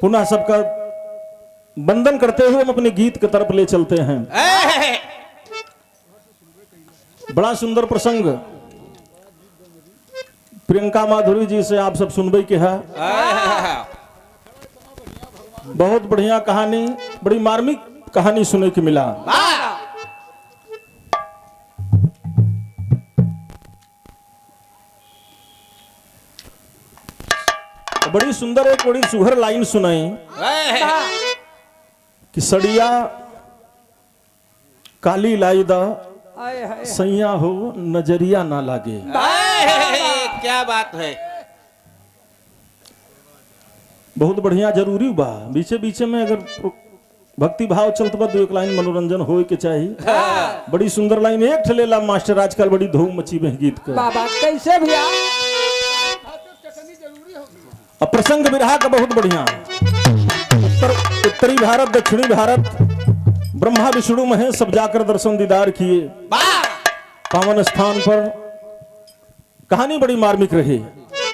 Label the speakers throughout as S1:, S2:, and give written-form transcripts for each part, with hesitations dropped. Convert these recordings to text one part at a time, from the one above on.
S1: पुनः सबका वंदन करते हुए हम अपने गीत की तरफ ले चलते हैं। बड़ा सुंदर प्रसंग प्रियंका माधुरी जी से आप सब सुनबे के है। बहुत बढ़िया कहानी, बड़ी मार्मिक कहानी सुने के मिला। बड़ी सुंदर एक बड़ी सुघर लाइन सुनाई कि सड़िया काली लाई दा सैया हो नजरिया ना लागे।
S2: क्या बात है।
S1: बहुत बढ़िया, जरूरी बा बीचे बीचे में अगर भक्ति भाव चलत बा, 2 लाइन मनोरंजन होए के चाहिए। बड़ी सुंदर लाइन एक ठलेला मास्टर, आजकल बड़ी धूम मची में गीत का।
S3: बाबा कैसे भैया
S1: अब प्रसंग विरहा का बहुत बढ़िया। उत्तरी भारत, दक्षिणी भारत, ब्रह्मा विष्णु महेश सब जाकर दर्शन दीदार किए। पावन स्थान पर कहानी बड़ी मार्मिक रही।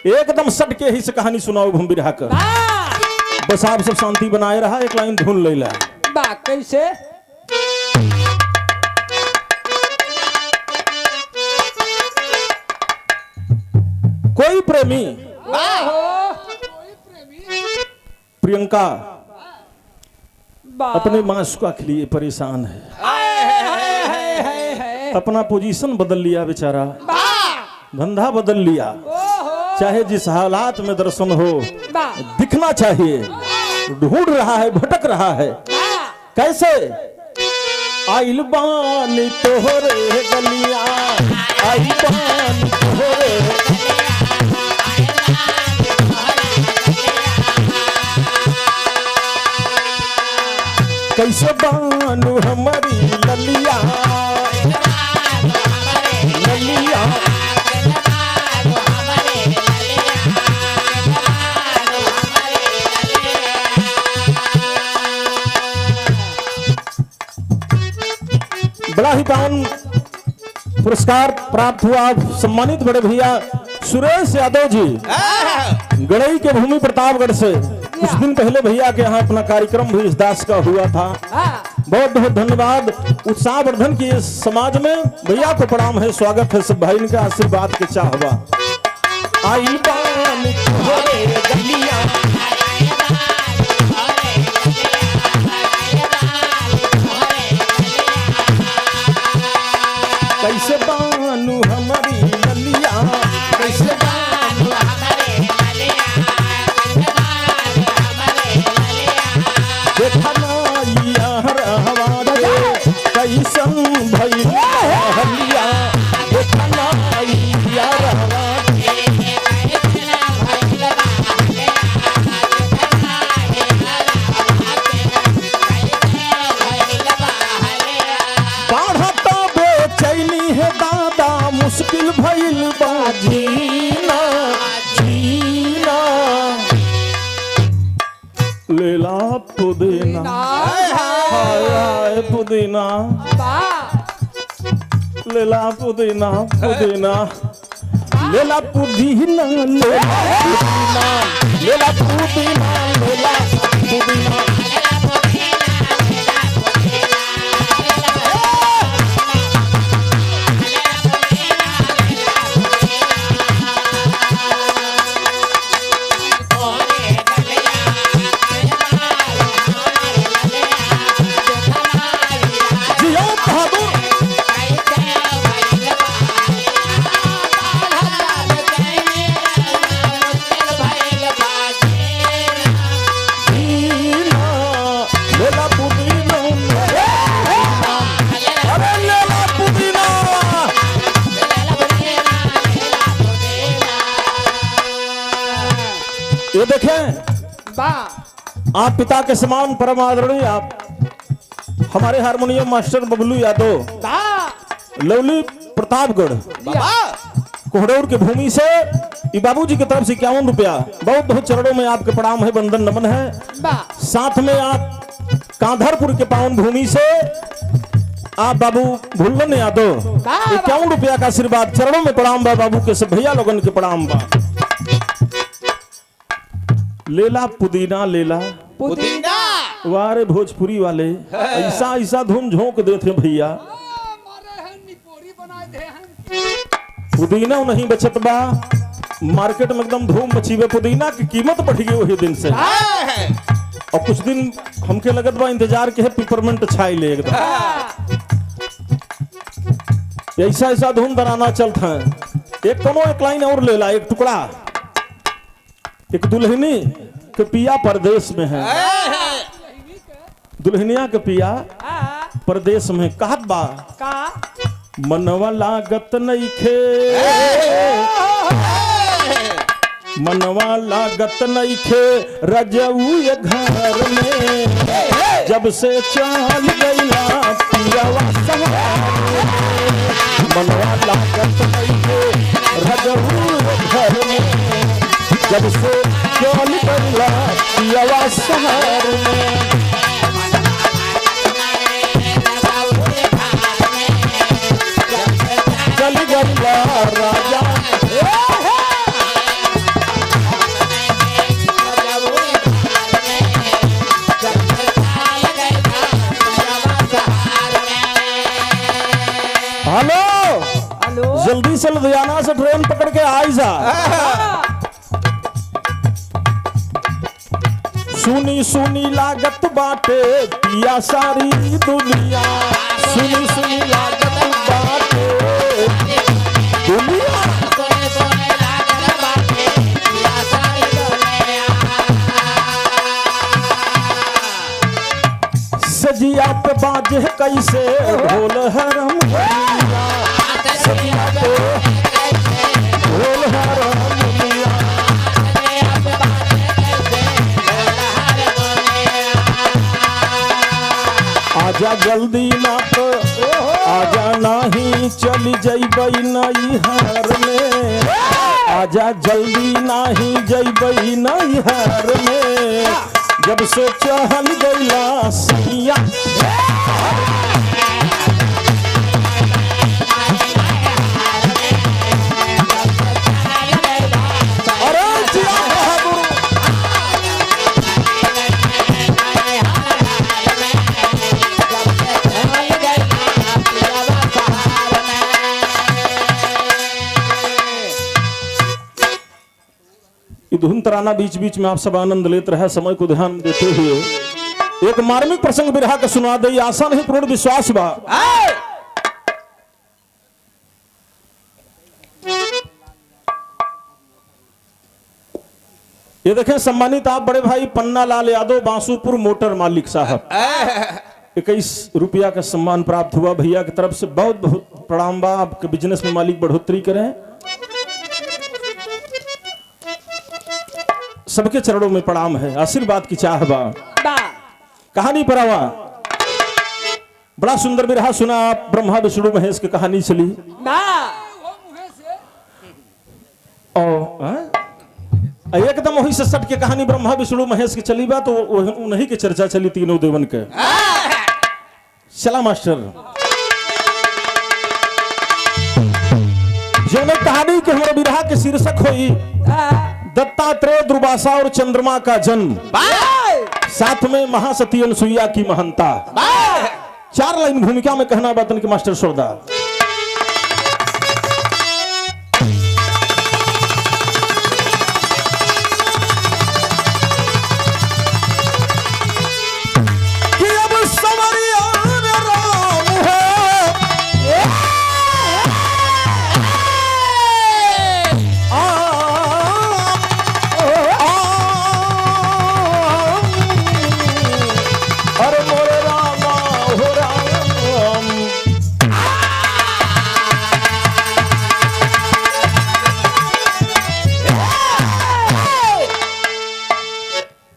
S1: एकदम सट के ही से कहानी सुनाओ हम विरहा कर। बस आप सब शांति बनाए रहा, एक लाइन धुन ले ला।
S3: बा कैसे
S1: कोई प्रेमी प्रियंका अपने मासूका के लिए परेशान है। अपना पोजीशन बदल लिया बेचारा, धंधा बदल लिया। चाहे जिस हालात में दर्शन हो दिखना चाहिए, ढूंढ रहा है, भटक रहा है। कैसे आइल बानी तोहरे गलिया, आइल बानी तोहरे कैसे बानू हमारी ललिया ललिया। बड़ा ही पावन पुरस्कार प्राप्त हुआ। सम्मानित बड़े भैया सुरेश यादव जी, गड़ई के भूमि प्रतापगढ़ से। कुछ दिन पहले भैया के यहाँ अपना कार्यक्रम भी इस दास का हुआ था। बहुत बहुत धन्यवाद। उत्साहवर्धन की इस समाज में भैया को प्रणाम है, स्वागत है। सब भाई का आशीर्वाद के चाहवा। आई बानी तोहरे गलिया, कैसे बानू हमारी ललिया, कैसे बानू हमारी ललिया, देखा ना यार हमारे कैसन भइया हलिया, देखा ना यार हमारे। मुश्किल भइल बा जीना जीना, लेला पुदीना हाय पुदीना, लेला पुदीना पुदीना, लेला पुदीना लेला पुदीना, लेला पुदीना। ये देखें, आप पिता के समान परम आदरणीय, आप हमारे harmonium master Bablu Yadav, lovely Pratapgarh Kohdaur के भूमि से बाबूजी की तरफ से 51 रुपया। बहुत बहुत चरणों में आपके प्रणाम है, वंदन नमन है। साथ में आप कांधरपुर के पावन भूमि से आप बाबू भुल्लन यादव 51 रुपया का आशीर्वाद। चरणों में प्रणाम बा बाबू के सब भैया लोगन के प्रणाम बा। लेला पुदीना लेला।
S2: पुदीना
S1: वारे भोजपुरी वाले ऐसा ऐसा धूम झोंक देते भैया। पुदीना नहीं बचत बा, मार्केट में एकदम धूम मची बे। पुदीना की कीमत बढ़ गई वही दिन से। और कुछ दिन हमके लगत बा इंतजार के है पिपरमेंट छाई ले एकदम। ऐसा ऐसा धूम दराना चलता है। एक कोनो एक लाइन और ले ला, एक टुकड़ा। एक दुल्हनी के पिया परदेश में है, दुल्हनिया के पिया परदेश में। कहत बा मनवा लागत नइखे, मनवा लागत नइखे रजऊ ये घर में, जब से चल गईला पियावा सहार में। मनवा लागत नइखे रजऊ ये घर में, जब से चल गईला पियावा सहार में। चल गईला राजा हेलो, जल्दी से लुधियाना से ट्रेन पकड़ के आई जा। सुनी सुनी लागत बाटे पिया सारी दुनिया, सुनी सुनी लागत बाटे दुनिया। सजिया पे बाजे कैसे ढोल हरम, सजिया पे ढोल हरम। आजा जल्दी ना तो आजा नाही चली जइबई नैहर में, आजा जल्दी नाही जइबई नैहर में, जब से चहल गईला सैया। धुन तराना बीच बीच में आप सब आनंद लेते रहे, समय को ध्यान देते हुए एक मार्मिक प्रसंग बिरहा का सुना दे। आशा नहीं पूर्ण विश्वास बा। ये देखें सम्मानित आप बड़े भाई पन्ना लाल यादव बांसुपुर मोटर मालिक साहब, 21 रुपया का सम्मान प्राप्त हुआ। भैया की तरफ से बहुत बहुत प्रणाम बा। आपके बिजनेस में मालिक बढ़ोतरी करें। सबके चरणों में प्रणाम है, आशीर्वाद की चाह बा। कहानी पर आवा, बड़ा सुंदर बिरहा सुना आप। ब्रह्मा विष्णु महेश की कहानी चली एकदम वही से सट के कहानी ब्रह्मा विष्णु महेश की चली बा। तो उन्हीं की चर्चा चली, तीनों देवन के। चला मास्टर, जो ने कहानी के हमारे बिरहा के शीर्षक हुई दत्तात्रेय, दुर्वासा और चंद्रमा का जन्म, साथ में महासती अनसुईया की महानता। 4 लाइन भूमिका में कहना बातन के मास्टर सोदा।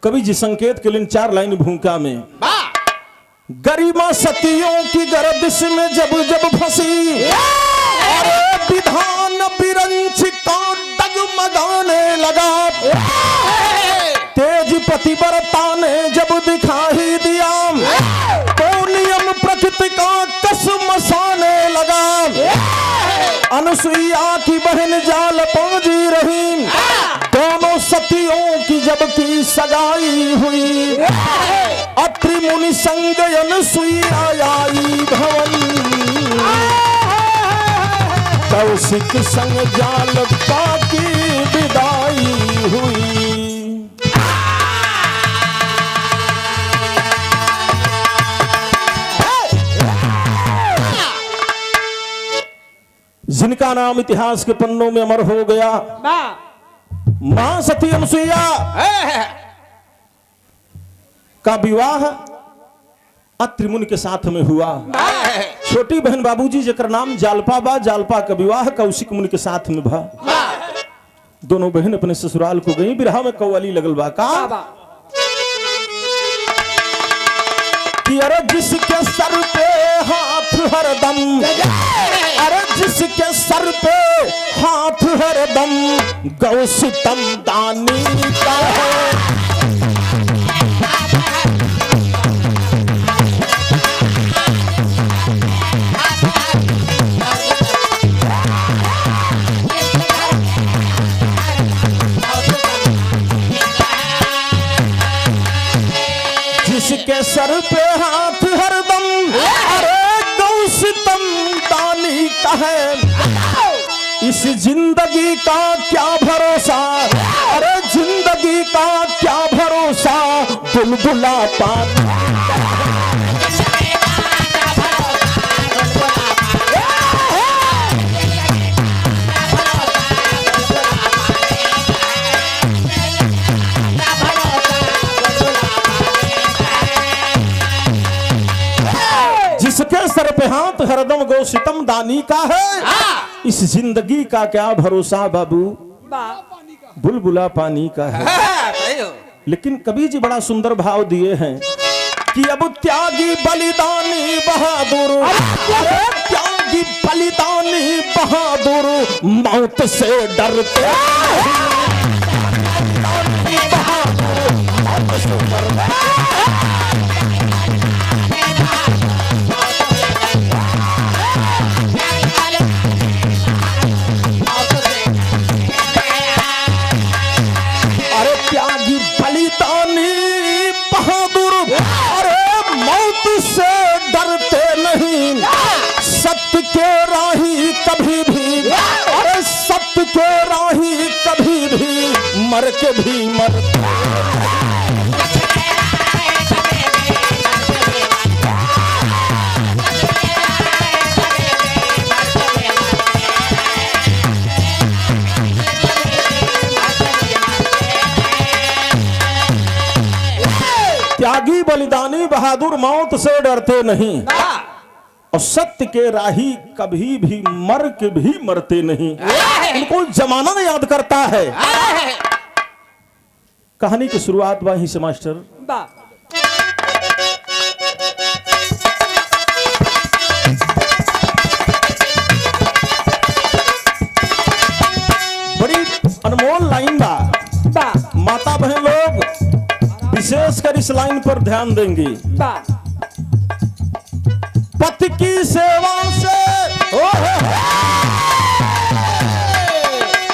S1: कवि जी संकेत के लिए 4 लाइन भूमिका में। गरिमा सतियों की गर्दिश में जब जब फंसी, विधान बिरंच का डगमगाने लगा, तेज पतिव्रता ने जब दिखा ही दिया, तो नियम प्रकृति का कसम साने लगा। अनुसुईया की बहन जाल पहुंची रही, दोनों सतियों की जब की सगाई हुई, अत्रि मुनि संग अनसुईया आई भवन, कौशिक संग जालपा की विदाई हुई। जिनका नाम इतिहास के पन्नों में अमर हो गया, मां सती अनुसुईया का विवाह अत्रि मुनि के साथ में हुआ। छोटी बहन बाबूजी जेकर नाम जालपा बा, जालपा का विवाह कौशिक मुनि के साथ में भा। दोनों बहन अपने ससुराल को गई, बिरहा में कव्वाली लगल बा का कि अरे जिसके सर पे हाथ हरदम, अरे जिसके सर पे हाथ हरदम गौ सितम दानी का है। जिसके सर पे हाथ हरदम, अरे गौ सितम दानी का है। इस जिंदगी का क्या भरोसा, अरे जिंदगी का क्या भरोसा, बुलबुला पानी। जिसके सर पे हाथ हरदम गौ सितम दानी का है, इस जिंदगी का क्या भरोसा बाबू, बुलबुला पानी का है। लेकिन कबीर जी बड़ा सुंदर भाव दिए हैं कि अब त्यागी बलिदानी बहादुर, त्यागी बलिदानी बहादुर मौत से डरते सत्य के राही कभी भी, अरे सत्य के राही कभी भी मर के भी मरते। त्यागी बलिदानी बहादुर मौत से डरते नहीं, और सत्य के राही कभी भी मर के भी मरते नहीं। उनको जमाना याद करता है। कहानी की शुरुआत वहीं से मास्टर। बड़ी अनमोल लाइन बा, माता बहन लोग विशेषकर इस लाइन पर ध्यान देंगी। पति की सेवा से,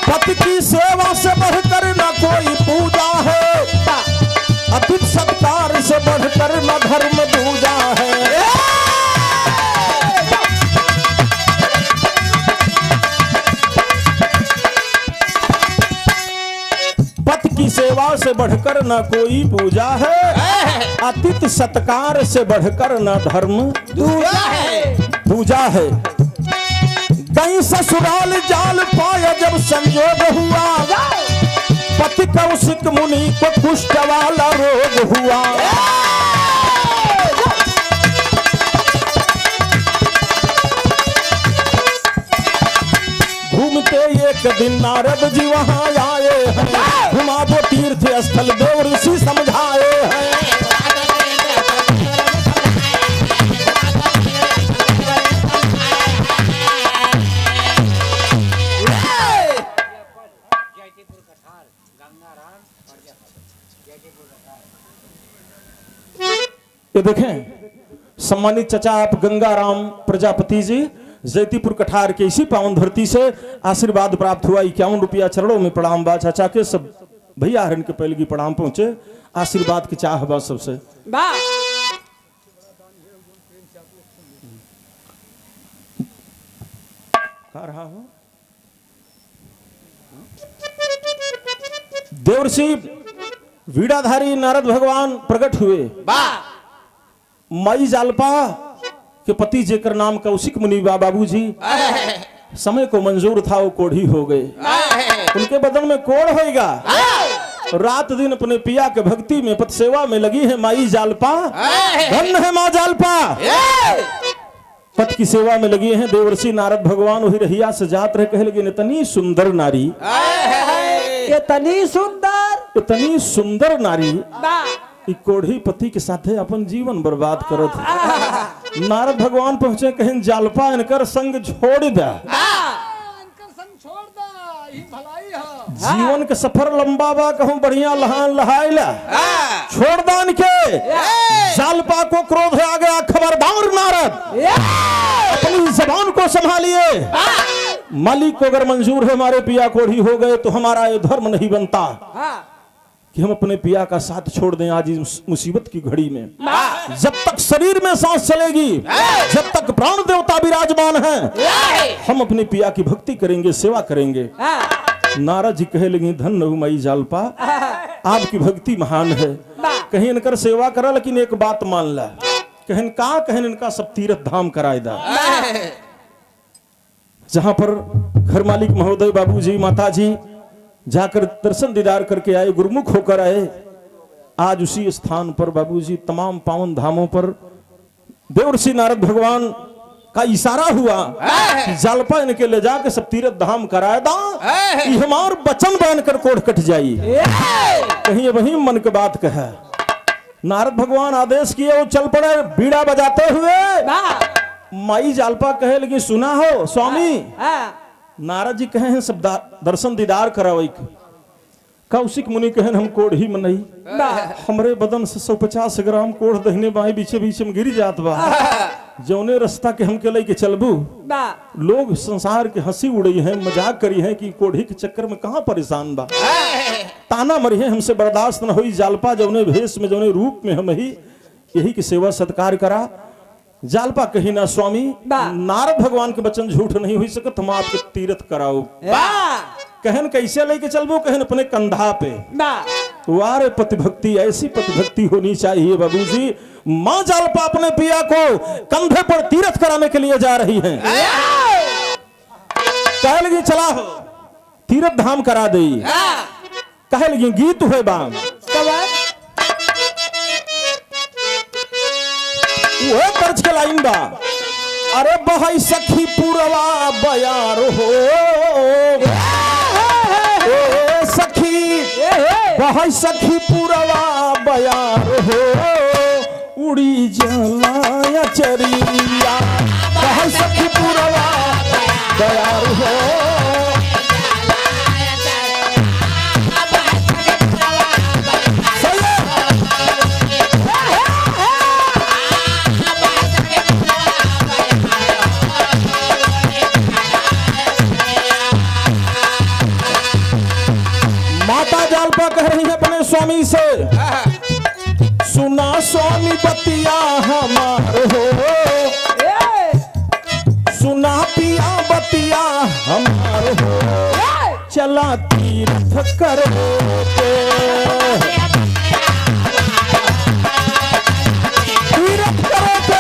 S1: पति की सेवा से बढ़कर न कोई पूजा है, अतिथि सत्कार से बढ़कर न धर्म दूजा है। पति की सेवा से बढ़कर न कोई पूजा है, अतिथि सत्कार से बढ़कर न धर्म दूजा है। कहीं ससुराल जाल पाया जब संयोग हुआ, पति कौशिक मुनि को कुष्ठ वाला रोग हुआ। घूमते एक दिन नारद जी वहां आए हैं, घुमा दो तीर्थ स्थल देव ऋषि समझाए हैं। ये देखें सम्मानित चचा आप गंगाराम प्रजापति जी जैतीपुर कठार के इसी पावन धरती से आशीर्वाद प्राप्त हुआ। 51 रुपया चरणों में प्रणाम बा। चाचा के सब भैया हरन के पहले की प्रणाम पहुंचे, आशीर्वाद की चाह बा सबसे।
S3: वाह
S1: कह रहा हो देवर्षि वीणाधारी नारद भगवान प्रकट हुए। माई जालपा के पति जेकर नाम कौशिक मुनि बाबूजी, समय को मंजूर था वो कोढ़ी हो गए। उनके बदन में कोढ़ होएगा। रात दिन अपने पिया के भक्ति में पत सेवा में लगी है माई जालपा। धन्य है माँ जालपा, पत की सेवा में लगी हैं। देवर्षि नारद भगवान वही रहिया से जात रहे, कहे लगे इतनी सुंदर नारी,
S3: इतनी सुंदर,
S1: इतनी सुंदर नारी
S3: वाह
S1: कोढ़ी पति के साथे अपन जीवन बर्बाद करत। नारद भगवान पहुंचे, कहें जालपा इनकर संग छोड़ दा, जीवन के सफर लंबा बा, कहूं बढ़िया लहान लहाइला, छोड़ दान के। जालपा को क्रोध आ गया, खबरदार नारद, अपनी जबान को संभालिए। मालिक को अगर मंजूर है हमारे पिया कोढ़ी हो गए तो हमारा ये धर्म नहीं बनता कि हम अपने पिया का साथ छोड़ दें आज इस मुसीबत की घड़ी में। जब तक शरीर में सांस चलेगी, जब तक प्राण देवता विराजमान है, हम अपने पिया की भक्ति करेंगे, सेवा करेंगे। नारद जी कहे लगी धन्य हो माई जालपा, आपकी भक्ति महान है, कहीं इनकर सेवा करा, लेकिन एक बात मान ला। कहन का कहन इनका सब तीर्थ धाम कराए दा, जहां पर घर मालिक महोदय बाबूजी माताजी जाकर दर्शन दीदार करके आए, गुरुमुख होकर आए। आज उसी स्थान पर बाबूजी तमाम पावन धामों पर देवर्षि नारद भगवान का इशारा हुआ कि जालपा इनके ले जाके सब तीर्थ धाम कराए दा, हमार वचन बनकर कोढ़ कट जाई। कहीं वही मन की बात कहे। नारद भगवान आदेश किए, वो चल पड़े बीड़ा बजाते हुए। माई जालपा कहे लगी सुना हो स्वामी, नारद जी कहे हैं सब दर्शन दीदार करावे। कौशिक मुनि कहे हम कोढ़ी में नहीं, हमरे बदन से 150 ग्राम कोढ़ दहने बाएं बीचे बीच में गिर जात बा। जौने रास्ता के हमके लेके चलबू, लोग संसार के हंसी उड़ी है, मजाक करी है कि कोढ़ी के चक्कर में कहां परेशान बा, ताना मरी है, हमसे बर्दाश्त न हुई। जालपा जौने भेष में जौने रूप में हम ही यही की सेवा सत्कार करा। जालपा कही ना स्वामी, नारद भगवान के वचन झूठ नहीं हुई सकत, हम आपके तीर्थ कराओ। कहन कैसे लेके चलबो, कहन अपने कंधा पे। वारे पति भक्ति, ऐसी पति भक्ति होनी चाहिए बाबूजी। माँ जालपा अपने पिया को कंधे पर तीर्थ कराने के लिए जा रही हैं। कह लगी चला हो तीर्थ धाम करा दे। कह लगी गीत हुए बाम, वो तर्ज के लाइन बा, अरे बहाई सखी पूरवा बयार हो, सखी बहाई सखी पूरवा बयार हो, उड़ी जलाया चरिया, बहाई सखी पूरवा बयार हो। कह रही है अपने स्वामी से, सुना स्वामी बतिया हमार हो, सुना पिया बतिया हमार हो, चला तीर्थ करो तीर्थ करो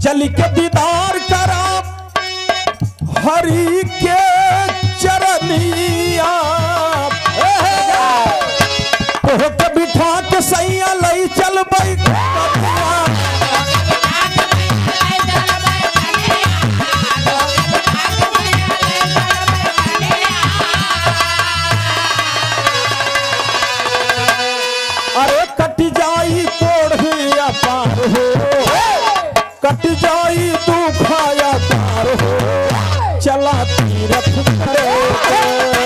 S1: चल के दीदार करा हरि के चरनिया, तो बिठा के सैया लई चल बई। अरे कट जाई कोढ़िया पार हो, कट जाई तू खाया तार हो, चला तीर्थ करे।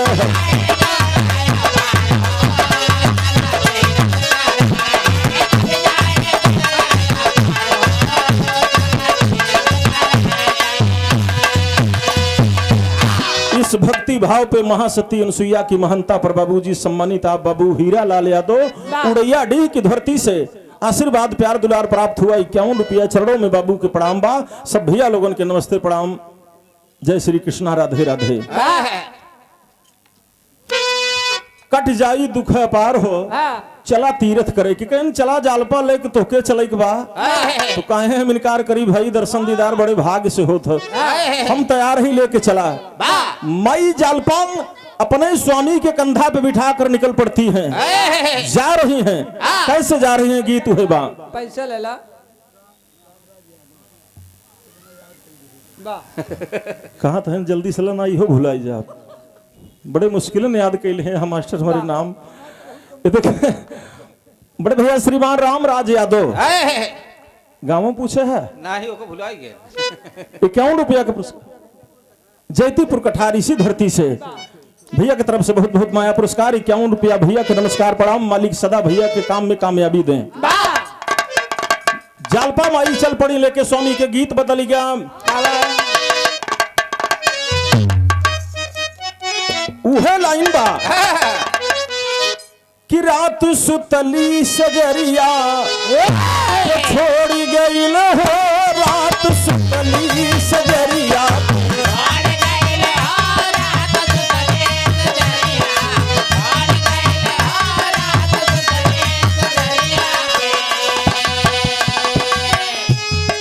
S1: भाव पे महासती अनुसुईया की महंता पर बाबूजी सम्मानित आप बाबू हीरा लाल यादव उड़ैया डी की धरती से आशीर्वाद प्यार दुलार प्राप्त हुआ 51 रुपया चरणों में बाबू के प्रणाम बा। सब भैया लोगन के नमस्ते प्रणाम। जय श्री कृष्णा राधे राधे। कट जाई दुख अपार हो चला तीर्थ करे कि कहीं चला जालपा लेके तोके चले के बा तो काहे हम इनकार करी भाई दर्शन दीदार बड़े भाग्य से होत हम तैयार ही लेके चला। माई जालपा अपने स्वामी के कंधा पे बिठा कर निकल पड़ती हैं, जा रही हैं। कैसे जा रही हैं गीत है बा
S3: पैसा ले ला
S1: कहा था जल्दी से लना इहो भुलाई जा बड़े मुश्किल में याद कैले हैं हम मास्टर हमारे नाम बड़े भैया श्रीमान राम राज यादव गाँव पूछे है
S2: ना ही ओको भुलाई गए
S1: 51 रुपया का पुरस्कार जयतीपुर कठार इसी धरती से भैया की तरफ से बहुत बहुत माया पुरस्कार 51 रुपया भैया के नमस्कार प्रणाम। मालिक सदा भैया के काम में कामयाबी दें। जालपा माई चल पड़ी लेके स्वामी के गीत बदल गया। उहे लाइन बा कि रात सुतली सजरिया छोड़ी गई हो रात सुतली सजरिया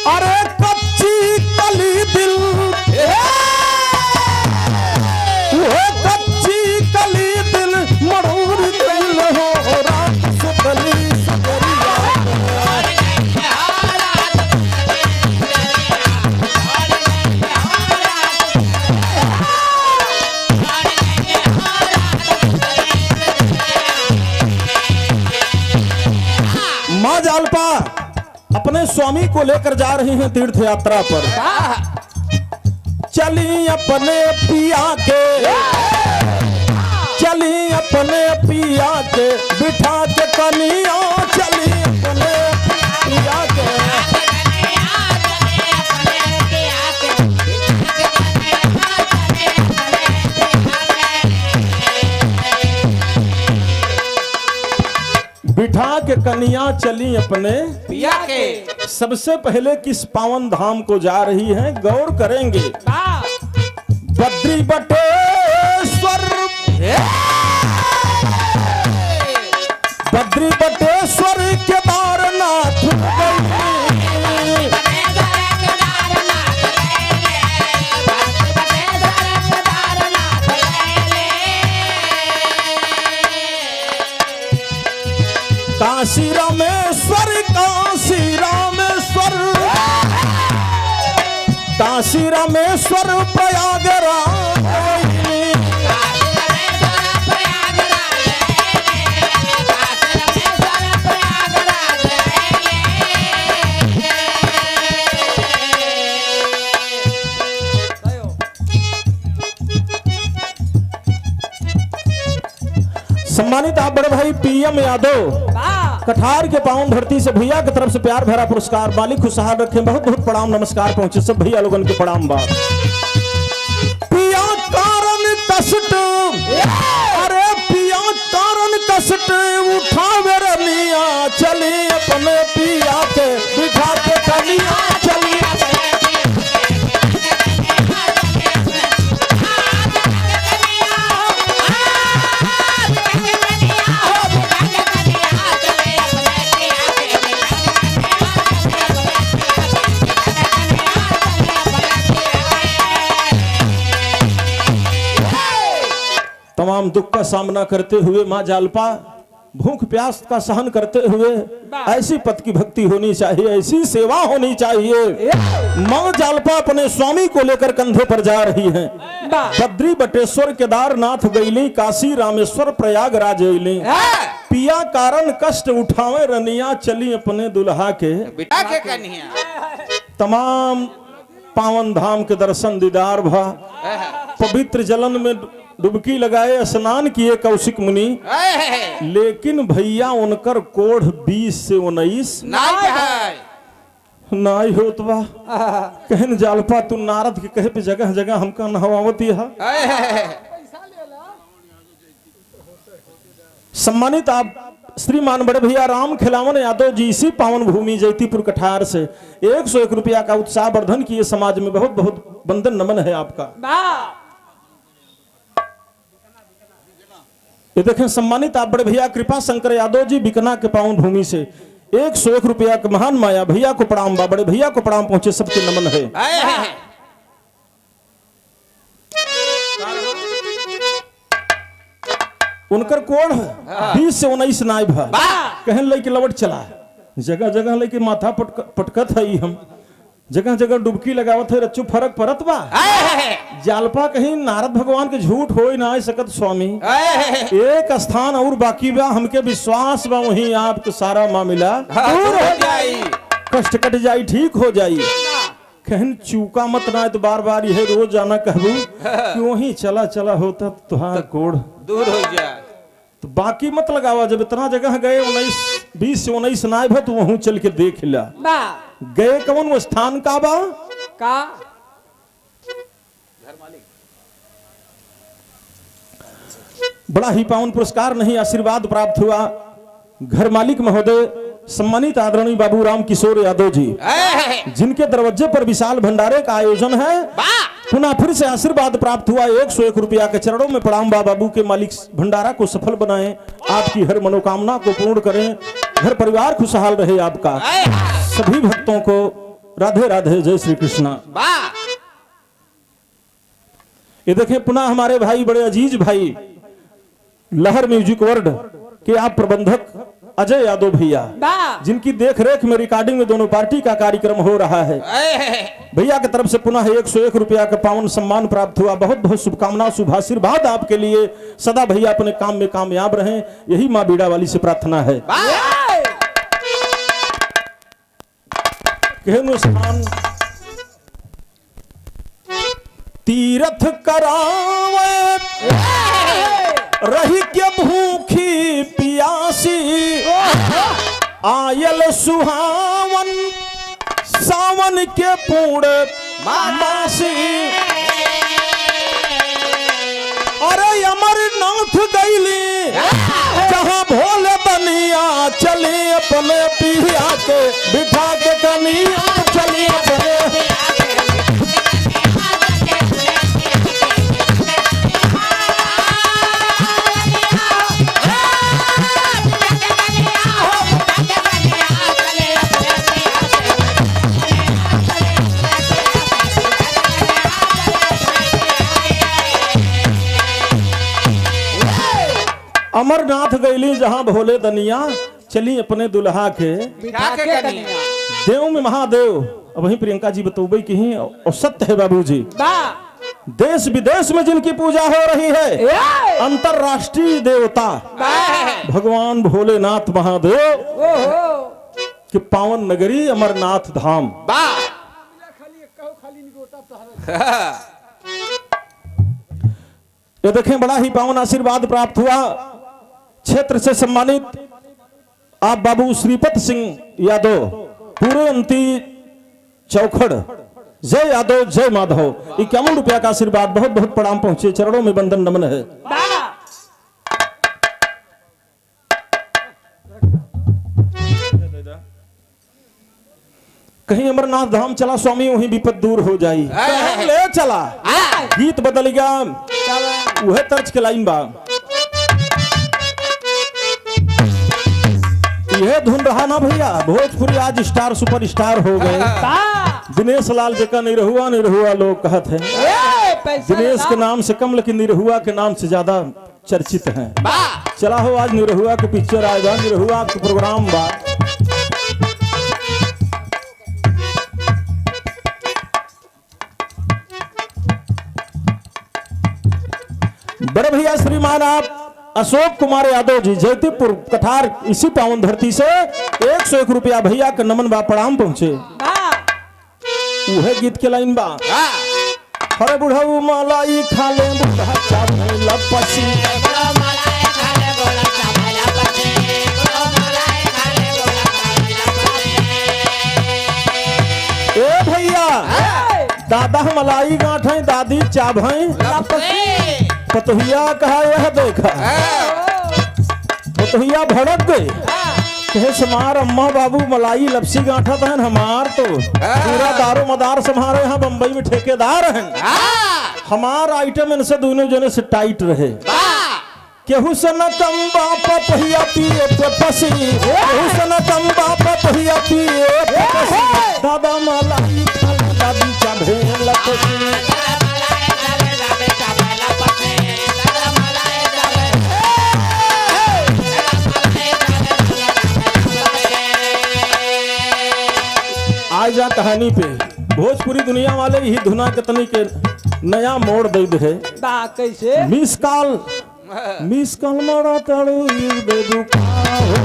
S1: अरे कच्ची कली दिल वो कच्ची कली दिल मरूर दिल हो रात सुतली सजरिया माँ जालपा अपने स्वामी को लेकर जा रही हैं तीर्थ यात्रा पर। चली अपने पिया के चली अपने पिया के बिठा के कनिया चली अपने पिया के बिठा के कनिया चली अपने
S2: पिया के
S1: सबसे पहले किस पावन धाम को जा रही हैं गौर करेंगे। बद्री बटेश्वर बद्री बटेश्वर केदारनाथ काशी रामेश्वर काशी रामेश्वर काशी रामेश्वर प्रयागराज सम्मानित आप बड़े भाई पीएम यादव कठार के पावन धरती से भैया की तरफ से प्यार भरा पुरस्कार। मालिक खुशहाल रखें। बहुत बहुत प्रणाम नमस्कार पहुंचे सब भैया लोगन के प्रणाम बा। पिया कारण कष्ट अरे पिया कारण कष्ट उठावे रनिया चली अपने पिया के बिठा के कनिया चली तमाम दुख का सामना करते हुए माँ जालपा भूख प्यास का सहन करते हुए ऐसी पद की भक्ति होनी चाहिए, ऐसी सेवा होनी चाहिए। माँ जालपा अपने स्वामी को लेकर कंधे पर जा रही हैं। बद्री बटेश्वर केदारनाथ गईली काशी रामेश्वर प्रयागराज गईली। पिया कारण कष्ट उठावे रनिया चली अपने दुल्हा के
S2: बिठा के कन्हैया।
S1: तमाम पावन धाम के दर्शन दीदार भा। पवित्र जलन में डुबकी लगाए स्नान किए कौशिक मुनि, लेकिन भैया उनकर कोढ़ 20 से 19 नाई होत बा। कहन जालपा तू नारद के कहे पे जगह जगह हमका नहवावती है। सम्मानित आप श्रीमान बड़े भैया राम खिलावन यादव जी इसी पावन भूमि जयतीपुर कठार से 101 रुपया का उत्साह वर्धन किए समाज में बहुत बहुत वंदन नमन है आपका। ये देखें सम्मानित आप बड़े भैया कृपा शंकर यादव जी बिकना के पावन भूमि से 101 रुपया के महान माया भैया को प्रणाम बा बड़े भैया को प्रणाम पहुंचे सबके नमन है। उनकर कोड 20 से 19 नाइब है कहन लेके लवट चला जगह जगह लेके माथा पटकत है हम जगह जगह डुबकी लगावत है रच्चू फरक परत बा जालपा कहीं नारद भगवान के झूठ हो ना सकत स्वामी एक स्थान और बाकी बा हमके विश्वास बा वहीं आपके सारा मामला दूर हो जाई कष्ट कट जाई ठीक हो जाई कहन चूका मत ना तो बार बार यह रोज जाना कहबू कि वहीं चला चला होता तुहार कोड
S2: दूर हो जाए
S1: तो बाकी मत लगावा जब इतना जगह गए 20 से 19 नाइब है तो वहीं चल के देख ला गए कौन वो स्थान का बा
S3: का
S1: बड़ा ही पावन पुरस्कार नहीं आशीर्वाद प्राप्त हुआ घर मालिक महोदय सम्मानित आदरणीय बाबू राम किशोर यादव जी जिनके दरवाजे पर विशाल भंडारे का आयोजन है पुनः फिर से आशीर्वाद प्राप्त हुआ 101 रुपया के चरणों में प्रणाम बाबू के मालिक भंडारा को सफल बनाएं आपकी हर मनोकामना को पूर्ण करें घर परिवार खुशहाल रहे आपका सभी भक्तों को राधे राधे जय श्री कृष्णा। ये देखें पुनः हमारे भाई बड़े अजीज भाई लहर म्यूजिक वर्ल्ड के आप प्रबंधक अजय यादव भैया जिनकी देख रेख में रिकॉर्डिंग में दोनों पार्टी का कार्यक्रम हो रहा है भैया की तरफ से पुनः 101 रुपया का पावन सम्मान प्राप्त हुआ बहुत बहुत शुभकामना शुभाशीर्वाद आपके लिए सदा भैया अपने काम में कामयाब रहें यही माँ बीड़ा वाली से प्रार्थना है। स्थान तीर्थ करावे रही के भूखी पियासी आयल सुहावन सावन के पूर्ण मासी अरे अमरनाथ गईली जहां भोले बनिया चले अपने पिया के बिठा के कनिया चली अपने अमरनाथ गईली जहां भोले दनिया चली अपने दुल्हा के देव में महादेव अब वही प्रियंका जी बतौबे की ही और सत्य है बाबूजी देश विदेश में जिनकी पूजा हो रही है अंतरराष्ट्रीय देवता भगवान भोलेनाथ महादेव की पावन नगरी अमरनाथ धाम ये देखें बड़ा ही पावन आशीर्वाद प्राप्त हुआ क्षेत्र से सम्मानित आप बाबू श्रीपत सिंह यादव पूरे अंती चौखड़ जय यादव जय माधव 51 रुपया का आशीर्वाद बहुत बहुत प्रणाम पहुंचे चरणों में वंदन नमन है। कहीं अमरनाथ धाम चला स्वामी वहीं विपद दूर हो जाई ले चला गीत बदल गया वह तर्ज के लाइन बा यह धुन रहा ना भैया भोजपुरी आज स्टार सुपर स्टार हो गए दिनेश लाल जका निरहुआ लोग कहते हैं दिनेश के नाम से कम लेकिन निरहुआ के नाम से ज्यादा चर्चित हैं। चला हो आज निरहुआ के पिक्चर आएगा निरहुआ के प्रोग्राम बा बड़े भैया श्रीमान आप अशोक कुमार यादव जी जयतीपुर कठार इसी पावन धरती से 101 रुपया भैया का नमन बा प्रणाम पहुंचे वह गीत के लाइन बा हरे बुढ़ऊ मलाई खाले बुढ़ा चावल लपसी ए भैया दादा मलाई गांठ है दादी चाभ है पतहिया कहा यह देखा पतोहिया भड़क गए कहे समार अम्मा बाबू मलाई लपसी गांठा तहन हमार तो पूरा दारो मदार समारे यहाँ बम्बई में ठेकेदार हैं हमार आइटम इनसे दोनों जने से टाइट रहे केहू से न कम बाप पहिया पिए पसी केहू से न कम बाप पहिया पिए पसी दादा मलाई दादी चाभे लपसी आज जा कहानी पे भोजपुरी दुनिया वाले ही धुना कितनी के नया मोड़ दे है
S3: कैसे
S1: मिस कॉल मारा ताड़ू दे दुकाहो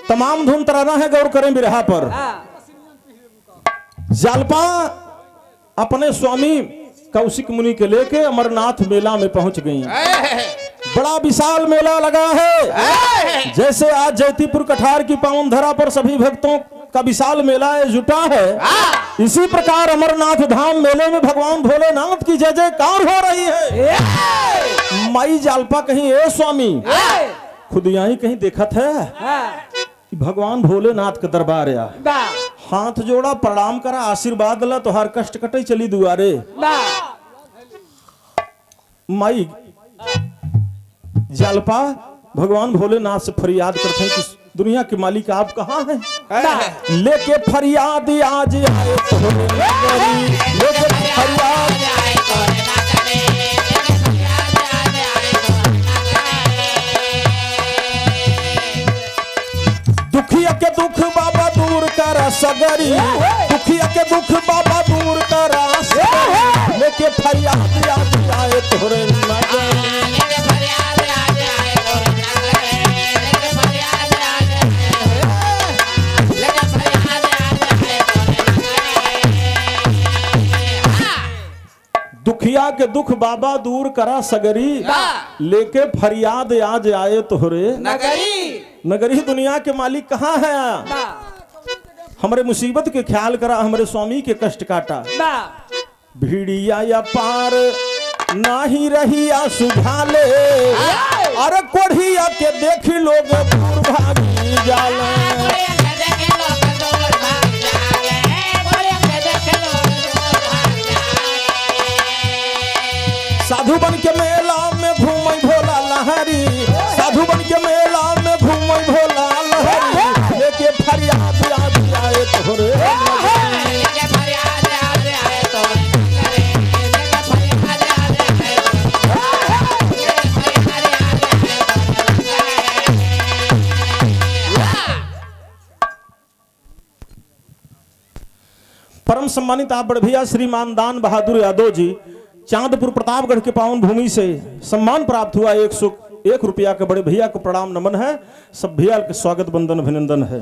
S1: तमाम धुन तराना है गौर करें बिरहा पर जालपा अपने स्वामी कौशिक मुनि के लेके अमरनाथ मेला में पहुंच गई बड़ा विशाल मेला लगा है जैसे आज जयतीपुर कठार की पावन धरा पर सभी भक्तों का विशाल मेला जुटा है इसी प्रकार अमरनाथ धाम मेले में भगवान भोलेनाथ की जय जयकार हो रही है माई जालपा कहीं ए स्वामी खुद यहीं कहीं देखत है भगवान भोलेनाथ के दरबार या हाथ जोड़ा प्रणाम करा आशीर्वाद ला तो हर कष्ट कटे चली दुआरे माई जालपा भगवान भोलेनाथ से फरियाद करते हैं कि दुनिया के मालिक आप कहाँ हैं लेके फरियाद आज आए लेके फरियाद दुखिया के दुख बाबा दूर करा सगरी दुखिया के दुख बाबा दूर करा सगरी लेके फरियाद आज आए तोरे दुखिया के दुख बाबा दूर करा सगरी लेके फरियाद आज आए तोहरे नगरी दुनिया के मालिक कहाँ है हमारे मुसीबत के ख्याल करा हमारे स्वामी के कष्ट काटा भीड़िया या पार नाही रहिया सुझाले अरे कोढ़िया के देखी लोग दूर भागी जाले साधु बन के मेला में घूमई भोला लहरी साधु बन के मेला में घूमई भोला लहरी लेके फरियाद आज आए तोरे परम सम्मानित आप बड़े भैया श्रीमान दान बहादुर यादव जी चांदपुर प्रतापगढ़ के पावन भूमि से सम्मान प्राप्त हुआ 101 रुपया के बड़े भैया को प्रणाम नमन है सब भैया के स्वागत बंदन अभिनंदन है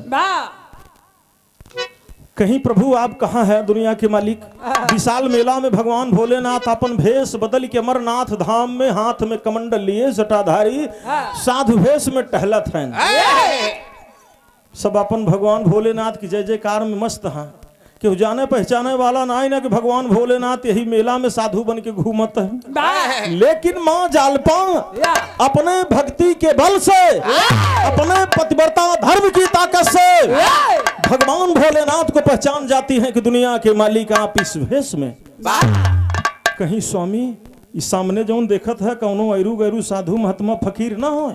S1: कहीं प्रभु आप कहाँ हैं दुनिया के मालिक विशाल मेला में भगवान भोलेनाथ अपन भेष बदल के अमरनाथ धाम में हाथ में कमंडल लिए जटाधारी साधु भेष में टहलत हैं सब अपन भगवान भोलेनाथ की जय जयकार में मस्त हैं कि जाने पहचाने वाला ना ही ना कि भगवान भोलेनाथ यही मेला में साधु बन के घूमत है लेकिन माँ जालपा अपने भक्ति के बल से अपने पतिव्रता धर्म की ताकत से भगवान भोलेनाथ को पहचान जाती है कि दुनिया के मालिक आप इस भेष में कहीं स्वामी इस सामने जो देखत है कौनो ऐरू गैरू साधु महात्मा फकीर ना हो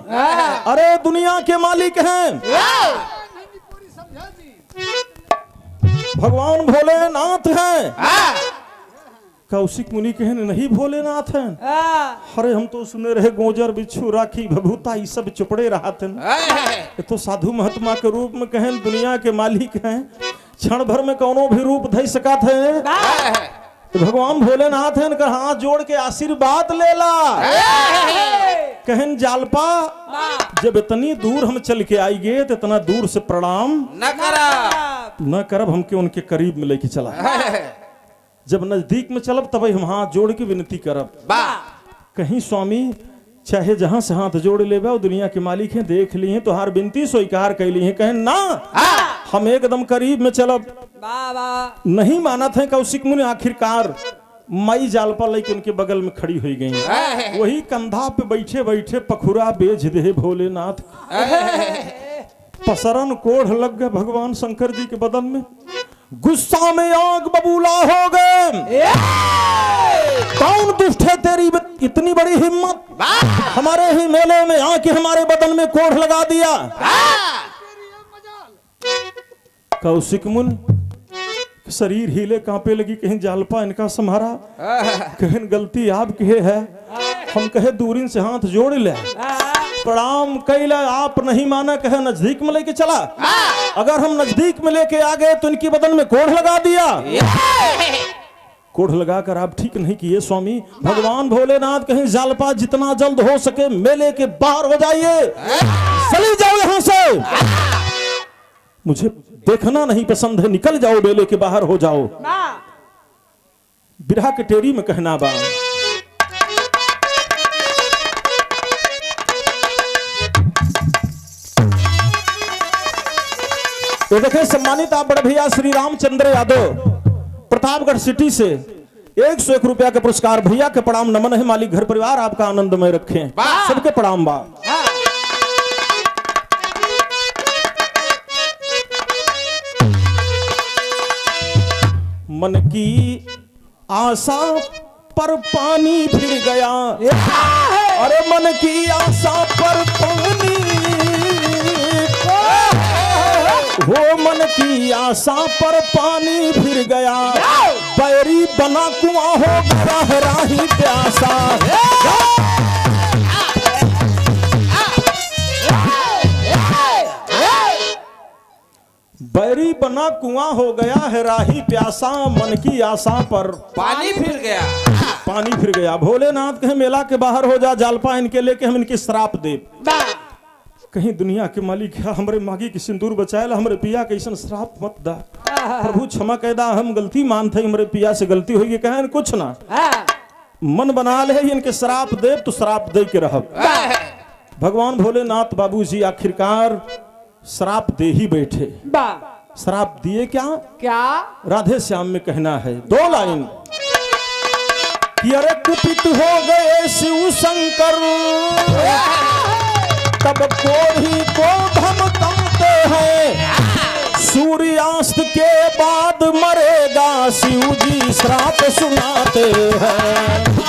S1: अरे दुनिया के मालिक हैं भगवान भोलेनाथ हैं कौशिक मुनि कहे नहीं भोलेनाथ हैं अरे हम तो सुने रहे गोजर बिच्छू राखी भभूता ये सब चुपड़े रहा थे ये तो साधु महात्मा के रूप में कहें दुनिया के मालिक हैं क्षण भर में कौनो भी रूप धई सका थे तो भगवान भोलेनाथ हैं कर हाथ जोड़ के आशीर्वाद ले ला कहन जालपा जब इतनी दूर हम चल के आई गए तो इतना दूर से प्रणाम न करब हमके उनके करीब में लेके चला जब नजदीक में चलब तब हम हाथ जोड़ के विनती करब कहीं स्वामी चाहे जहां से हाथ जोड़ ले दुनिया के मालिक हैं देख ली हैं तो हर विनती स्वीकार कर ली है कहें ना हम एकदम करीब में चलब नहीं माना थे कौशिक मुनि आखिरकार माई जालपा लेके उनके बगल में खड़ी हुई गई। वही कंधा पे बैठे बैठे पखुरा बेच दे भोलेनाथ। पसरन कोढ़ लग गए भगवान शंकर जी के बदन में। गुस्सा में आग बबूला हो गए। कौन दुष्ट है तेरी इतनी बड़ी हिम्मत, हमारे ही मेले में आके हमारे बदन में कोढ़ लगा दिया। कौशिक मुन शरीर हिले कांपे लगी, कहीं जालपा इनका सम्हारा, कहीं गलती आपकी है। हम कहे दूरिन से हाथ जोड़ ले, प्रणाम कैला, आप नहीं माना, कहे नजदीक में लेके चला। अगर हम नजदीक में लेके आ गए तो इनकी बदन में कोढ़ लगा दिया। कोढ़ लगाकर आप ठीक नहीं किए स्वामी। भगवान भोलेनाथ कहीं जालपा जितना जल्द हो सके मेले के बाहर हो जाइए, चली जाओ यहां से, मुझे देखना नहीं पसंद है, निकल जाओ, मेले के बाहर हो जाओ। बिरहा के टेरी में कहना बा। तो देखें सम्मानित आप बड़े भैया श्री रामचंद्र यादव प्रतापगढ़ सिटी से 101 रुपया के पुरस्कार। भैया के प्रणाम नमन है, मालिक घर परिवार आपका आनंदमय रखें, सबके प्रणाम बा। मन की आशा पर पानी फिर गया, अरे मन की आशा पर पानी, वो मन की आशा पर पानी फिर गया, बैरी बना कुआं हो गया राही प्यासा। बैरी बना कुआं हो गया है राही प्यासा, मन की आशा पर
S2: पानी फिर गया,
S1: पानी फिर गया। भोलेनाथ कहे मेला के बाहर हो जा, जालपा इनके लेके हम इनके श्राप दे। कहीं दुनिया के मालिक है, हमरे मागी की सिंदूर बचाएला, हमरे पिया के ऐसा श्राप मत दा। प्रभु क्षमा कहदा, हम गलती मानते, हमरे पिया से गलती हुई, कहे कुछ ना, मन बना ले इनके श्राप दे तो श्राप दे के रह। भगवान भोलेनाथ बाबू जी आखिरकार श्राप दे ही बैठे। श्राप दिए क्या
S3: क्या?
S1: राधे श्याम में कहना है 2 लाइन कि अरे कुपित हो गए शिव शंकर, तब कोढ़ी को धमकाते हैं, सूर्यास्त के बाद मरेगा शिव जी श्राप सुनाते हैं।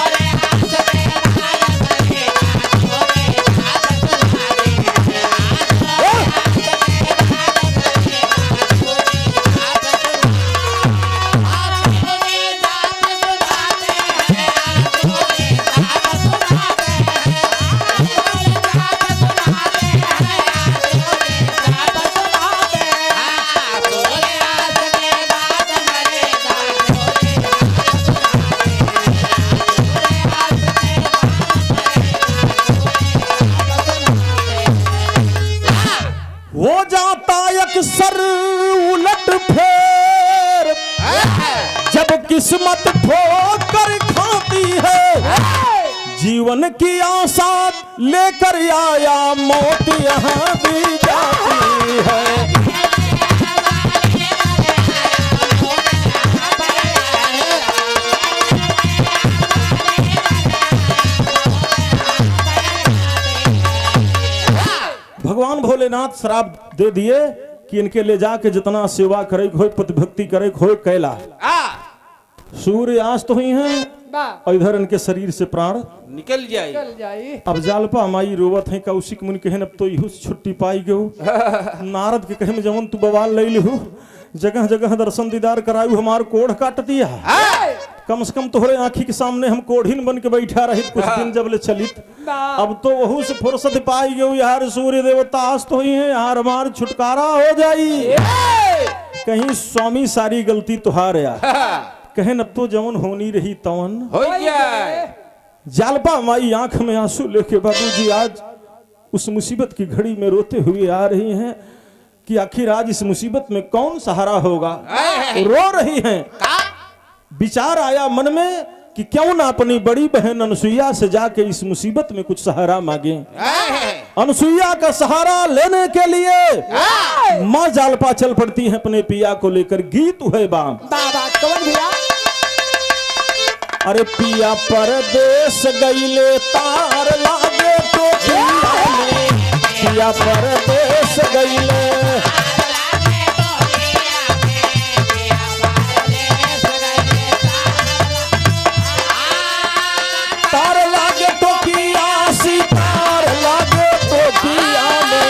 S1: हो जाता अक्सर उलट फेर, जब किस्मत ठोकर खाती है, जीवन की आशा लेकर आया मौत यहाँ भी जाती है। भगवान भोलेनाथ श्राप दे दिए कि इनके ले जाके जितना सेवा करे हो, पति भक्ति करे हो, कैला। सूर्य आज तो हुई हैं और इधर इनके शरीर से प्राण
S2: निकल जाए।
S1: अब जालपा माई रोवत है, कौशिक मुनि कहन अब तो इहू छुट्टी पाई गयो। नारद के कहे में जवन तू बवाल ले लिहू, जगह जगह दर्शन दीदार करायू, हमार कोढ़ काट दिया। कम से कम तोहरे आंखी के सामने हम कोढ़ीन बन के बैठा रही कुछ दिन जब ले चलित, अब तो वहू से फुर्सत पाई गई यार। सूर्य देवता आज तो ही है यार, हमार छुटकारा हो जाई। कहीं स्वामी सारी गलती तुहार यार, कहे अब तो जवन होनी रही तवन
S2: हो जाए।
S1: जालपा माई आंख में आंसू लेके बाबूजी आज उस मुसीबत की घड़ी में रोते हुए आ रही हैं कि आखिर आज इस मुसीबत में कौन सहारा होगा। रो रही हैं। विचार आया मन में कि क्यों ना अपनी बड़ी बहन अनसुईया से जाके इस मुसीबत में कुछ सहारा मांगे। अनसुईया का सहारा लेने के लिए माँ जालपा चल पड़ती है अपने पिया को लेकर। गीत है बाम
S3: बाबा कौन भैया?
S1: अरे पिया परदेश गईले तार लागे टोकिया में, पिया परदेश गईले तार लागे टोकिया, सितार लागे टोकिया में,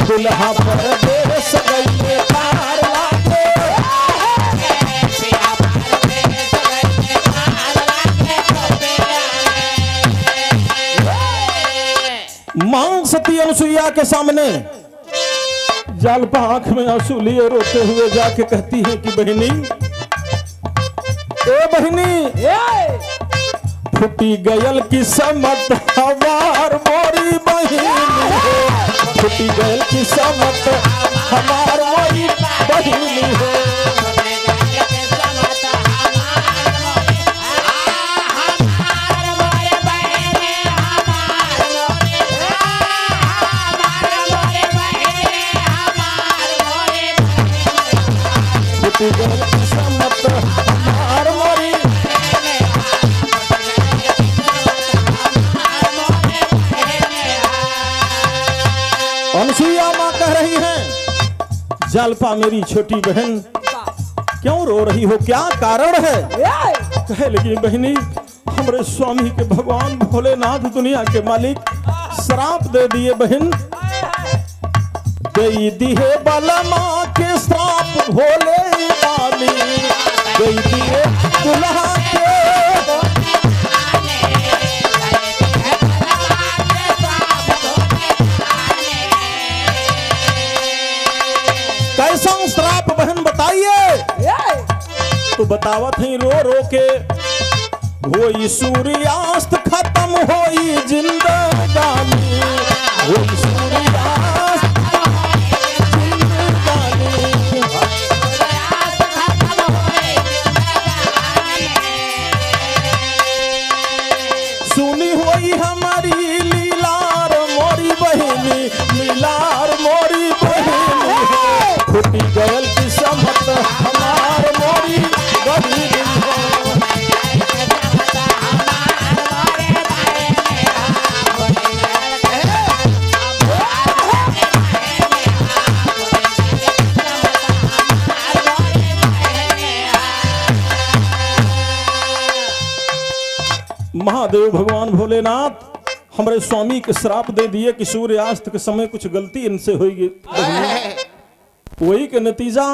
S1: दुल्हा परदेश गईले तार लागे। मां सती अनुसुईया के सामने जालपा आंख में आंसू लिए रोते हुए जाके कहती है कि बहनी, ए बहनी, फुटी गयल की समत हमार मोरी बहनी, फुटी गयल की समत हमार मोरी बहनी है। फुटी गयल की समत हमार मोरी। अनुसुईया मां कह रही हैं, जालपा मेरी छोटी बहन क्यों रो रही हो, क्या कारण है? कहे लगी बहनी, हमारे स्वामी के भगवान भोलेनाथ दुनिया के मालिक श्राप दे दिए बहन, दे दिए बलमा के श्राप भोले दानी, दे दिए दुल्हा के। कैसा श्राप बहन बताइए? तो बतावत ही रो रो के, होई सूर्यास्त खत्म होई जिंदगानी, होई सूर्यास्त जिंदगानी। सुनी होई हमारी लीलार मोरी बहनी, लीलार मोरी बहनी, फुटी गयल की समत हमार मोरी बहनी है। महादेव भगवान भोलेनाथ हमारे स्वामी के श्राप दे दिए कि सूर्यास्त के समय कुछ गलती इनसे होगी, वही के नतीजा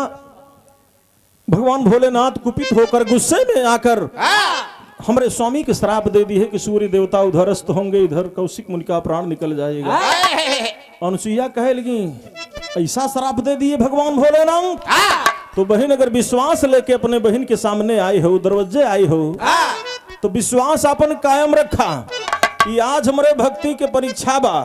S1: भगवान भोलेनाथ कुपित होकर गुस्से में आकर हमारे स्वामी के श्राप दे दी है कि सूर्य देवता उधर अस्त होंगे, इधर कौशिक मुनि का प्राण निकल जाएगा। अनुसुईया कहे लगी, ऐसा श्राप दे दिए भगवान भोलेनाथ? तो बहन अगर विश्वास लेके अपने बहन के सामने आई हो, दरवाजे आई हो, तो विश्वास अपन कायम रखा कि आज हमारे भक्ति के परीक्षा बा।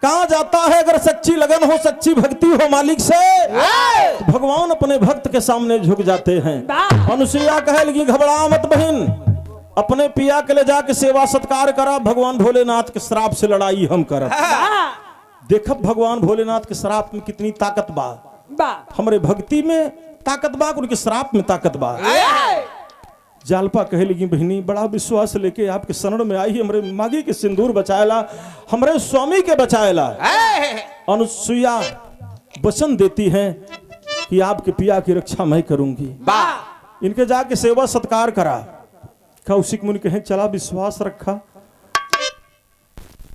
S1: कहा जाता है अगर सच्ची लगन हो, सच्ची भक्ति हो मालिक से, तो भगवान अपने भक्त के सामने झुक जाते हैं। अनुसुईया कहे लगी, घबरा मत बहन, अपने पिया के ले जाके सेवा सत्कार करा, भगवान भोलेनाथ के श्राप से लड़ाई हम कर। देखब भगवान भोलेनाथ के श्राप में कितनी ताकत बा, हमारे भक्ति में ताकत बा, उनके श्राप में ताकत बा। जालपा कहे लगी, बहनी बड़ा विश्वास लेके आपके शरण में आई, हमरे मागी के सिंदूर बचाएला, हमरे स्वामी के बचाएला। अनुसुईया वचन देती हैं कि आपके पिया की रक्षा मैं करूंगी। इनके जाके सेवा सत्कार करा। कौशिक मुनि कहे, चला विश्वास रखा।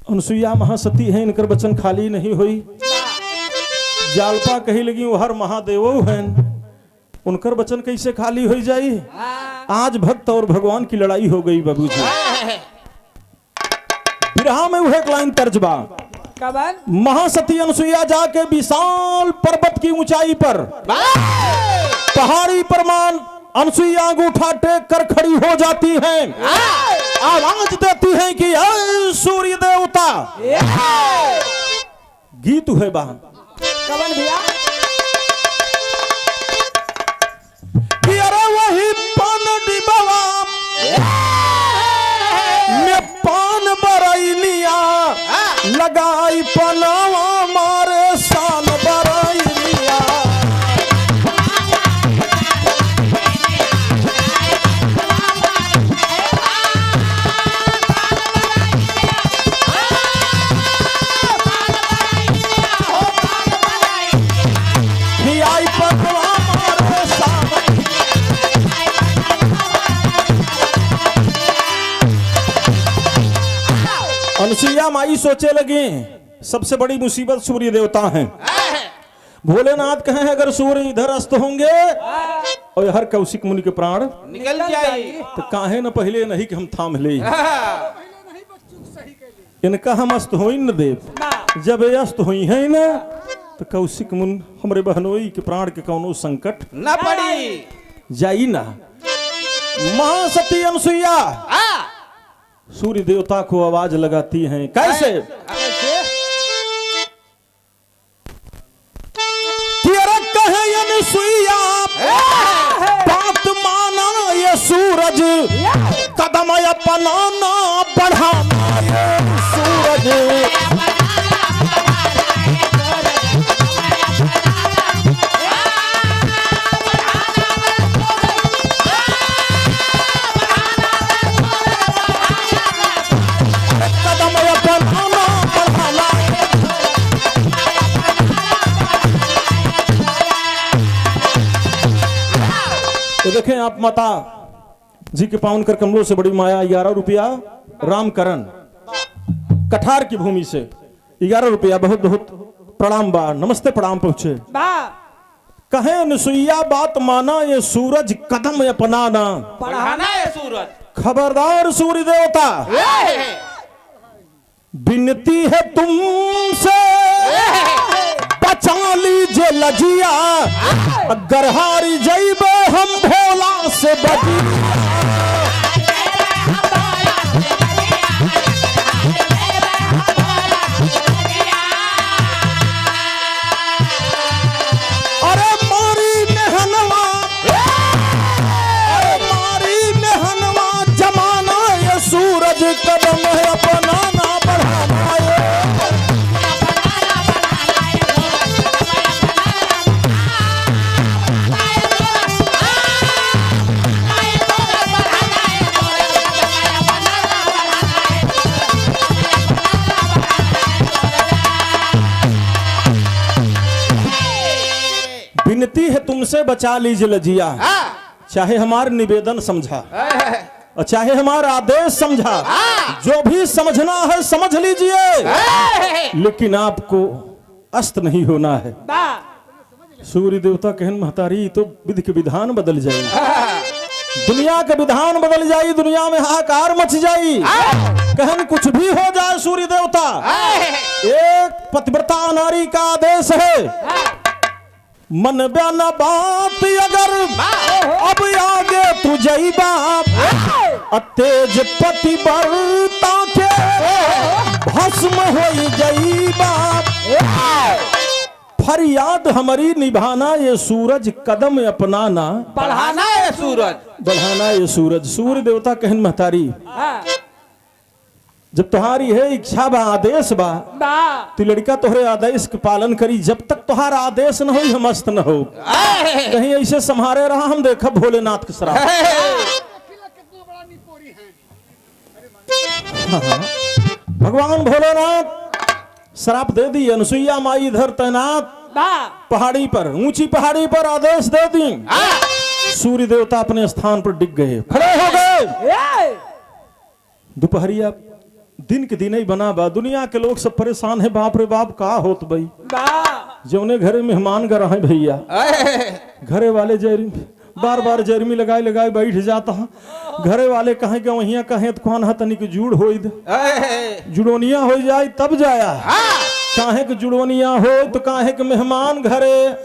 S1: अनुसुईया महासती है, इनकर वचन खाली नहीं हुई। जालपा कही लगी, वो हर महादेवो हैं, उनकर वचन कैसे खाली हो जाई? आज भक्त और भगवान की लड़ाई हो गई बाबूजी। बिरहा में वह एक लाइन तर्ज बा, महासती अनुसुईया जाके विशाल पर्वत की ऊंचाई पर पहाड़ी पर मान अनुसुईया अंगूठा टेक कर खड़ी हो जाती हैं, आवाज देती हैं कि ऐ सूर्य देवता। गीत है बा
S3: कवन भैया,
S1: अरे वही पान डिबवा में पान बरैनिया लगाई पनावा मारे शान बरैनिया। अनुसुईया माई सोचे लगी सबसे बड़ी मुसीबत सूर्य देवता हैं। भोलेनाथ कहें अगर सूर्य इधर अस्त होंगे और हर कौशिक मुनि के प्राण
S2: निकल जाए।
S1: तो काहे न पहले नहीं कि हम थाम ले। इनका हम अस्त हो न देव, जब ये अस्त हुई है न तो कौशिक मुन हमरे बहनोई के प्राण के कौनो संकट
S2: न पड़ी
S1: जाई ना। महासती अनुसुईया सूर्य देवता को आवाज लगाती हैं, कैसे? कहे अनुसुईया बात माना ये सूरज, कदम अपना ना बढ़ाना ये सूरज। तो देखें आप माता जी के पावन कर कमलों से बड़ी माया 11 रुपया रामकरण कठार की भूमि से 11 रुपया बहुत बहुत प्रणाम बा, नमस्ते प्रणाम पहुंचे। कहे अनुसुईया बात माना ये सूरज कदम अपनाना
S2: बढ़ाना है सूरज।
S1: खबरदार सूर्य देवता विनती है तुमसे बचा लीजिए लजिया, अगर हारी जाइबे हम भोला से बची। अरे मारी मेहनवा, अरे मारी मेहनवा जमाना ये सूरज कदम है अपना ना बढ़ाना ये। विनती है तुमसे बचा लीजिए लजिया, चाहे हमारा निवेदन समझा और चाहे हमारा आदेश समझा, जो भी समझना है समझ लीजिए, लेकिन आपको अस्त नहीं होना है। सूर्य देवता कहन महतारी तो विधि के विधान बदल जाए, दुनिया के विधान बदल जाई, दुनिया में हाहाकार मच जाई, कहन कुछ भी हो जाए सूर्य देवता, एक पतिव्रता नारी का आदेश है, मन बयान बात अगर अब आगे तू जई बाप, तेज पतिव्रता के भस्म हो जई बाप। फरियाद हमारी निभाना ये सूरज कदम अपनाना
S2: बढ़ाना है सूरज।
S1: बढ़ाना ये सूरज। सूर्य देवता कहन महतारी जब तुम्हारी है इच्छा बा आदेश बा तो लड़का तोहरे आदेश के पालन करी, जब तक तुम्हारा आदेश न हो हम मस्त न हो। कहीं ऐसे संहारे रहा हम देखा भोलेनाथ के श्राप। भगवान भोलेनाथ श्राप दे दी, अनुसुईया माई इधर तैनात पहाड़ी पर, ऊंची पहाड़ी पर आदेश दे दी। सूर्य देवता अपने स्थान पर डिग गए, खड़े हो गए। दोपहरिया दिन के दिन ही बना बा, दुनिया के लोग सब परेशान है, बाप रे बाप का होत भाई। जौने घरे मेहमान घर है भैया, घरे वाले बार बार जर्मी लगाए लगाए बैठ जाता है, घरे वाले कहे कि वहिया कहे तो कौन है तनिक जुड़ हो जुड़ोनिया हो जाए तब जाया, काहे के जुड़ोनिया हो तो काहे के मेहमान घरे।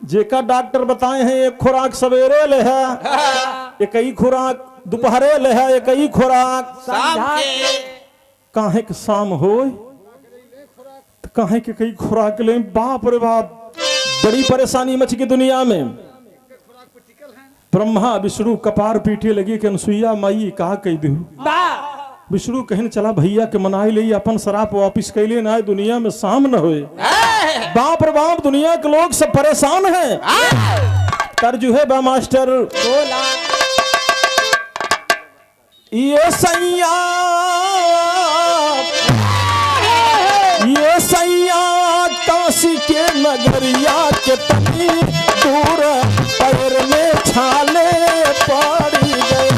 S1: जेका डॉक्टर बताए हैं एक खुराक सवेरे ले है, एक ही खुराक दोपहरे ले है, एक ही खुराक
S2: शाम के।
S1: काहे के शाम हो तो काहे के कई खुराक ले। बाप रे बाप बड़ी परेशानी मच गई दुनिया में। ब्रह्मा विष्णु कपार पीटे लगी कि अनुसुईया माई कहा कह दू। विष्णु कहने चला भैया के मनाई ले अपन शराब वापिस कैले ना दुनिया में शाम न होए। बाप रे बाप दुनिया के लोग सब परेशान हैं। तरजु है बा मास्टर ये सैया काशी के नगरिया के तनी दूर पैर में छाले पड़ी गए।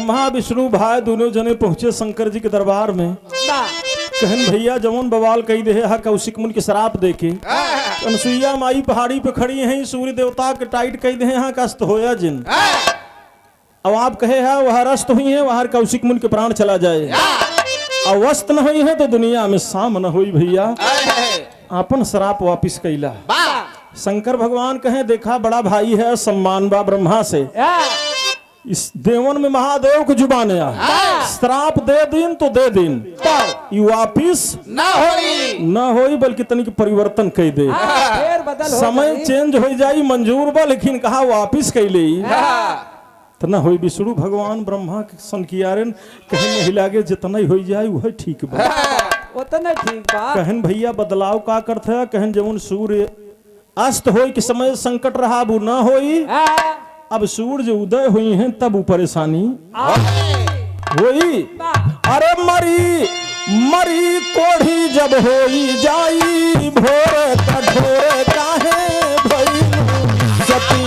S1: ब्रह्मा विष्णु भाई दोनों जने पहुंचे शंकर जी के दरबार में। कहन भैया जमुन बवाल कही दे हा कौशिक मुनि के शराप देके अनसुईया माई पहाड़ी पे खड़ी हैं, सूर्य देवता के टाइट कही दे हा कस्त होया जिन। अब आप कहे है वह रस्त हुई है वहां कौशिक मुनि के प्राण चला जाए, अवस्थ न हुई है तो दुनिया में शाम न हुई भैया। अपन शराप वापिस कैला। शंकर भगवान कहे देखा बड़ा भाई है सम्मान बा ब्रह्मा से, इस देवन में महादेव को जुबान श्राप दे दिन तो दे दिन यू वापिस न होई बल्कि तनिक परिवर्तन कह दे, समय चेंज हो जाई मंजूर बा, लेकिन कहा वापिस कैले तो न होई। विष्णु भगवान ब्रह्मा के सन कियारन कहीं नहीं लागे जितना ही हो जाए वह ठीक बा,
S3: उतना ठीक बा।
S1: कहन भैया बदलाव का करते है, कहन जमुन सूर्य अस्त होई के समय संकट रहा वो न होई, अब सूरज उदय हुई हैं तब वो परेशानी हुई। अरे मरी मरी कोढ़ी जब होई जाई भोर कठोर काहे भई सती।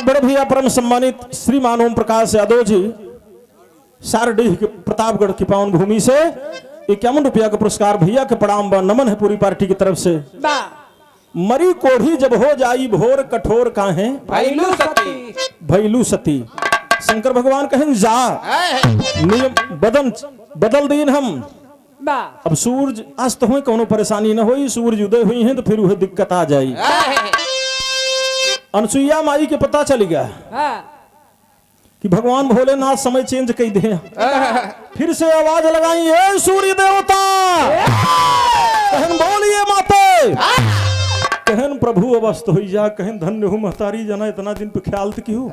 S1: बड़े भैया परम सम्मानित श्रीमान ओम प्रकाश यादव जी सारडीह के प्रतापगढ़ की पावन भूमि से 51 रुपया का पुरस्कार भैया के प्रणाम व नमन है पूरी पार्टी की तरफ से। मरी कोढ़ी जब हो जाई भोर कठोर काहे भैलू सती। शंकर भगवान कहें जा नियम बदल दीन हम, अब सूरज अस्त हुए कोनो परेशानी न हुई, सूरज उदय हुई है तो फिर वह दिक्कत आ जाई। अनसुईया माई के पता चल गया कि भगवान भोलेनाथ समय चेंज कर दे, फिर से आवाज लगाई है सूर्य देवता कहन बोलिए माते, कहन प्रभु अवस्थ हो जा, कहन धन्य हो महतारी जना इतना दिन पे ख्याल तो क्यों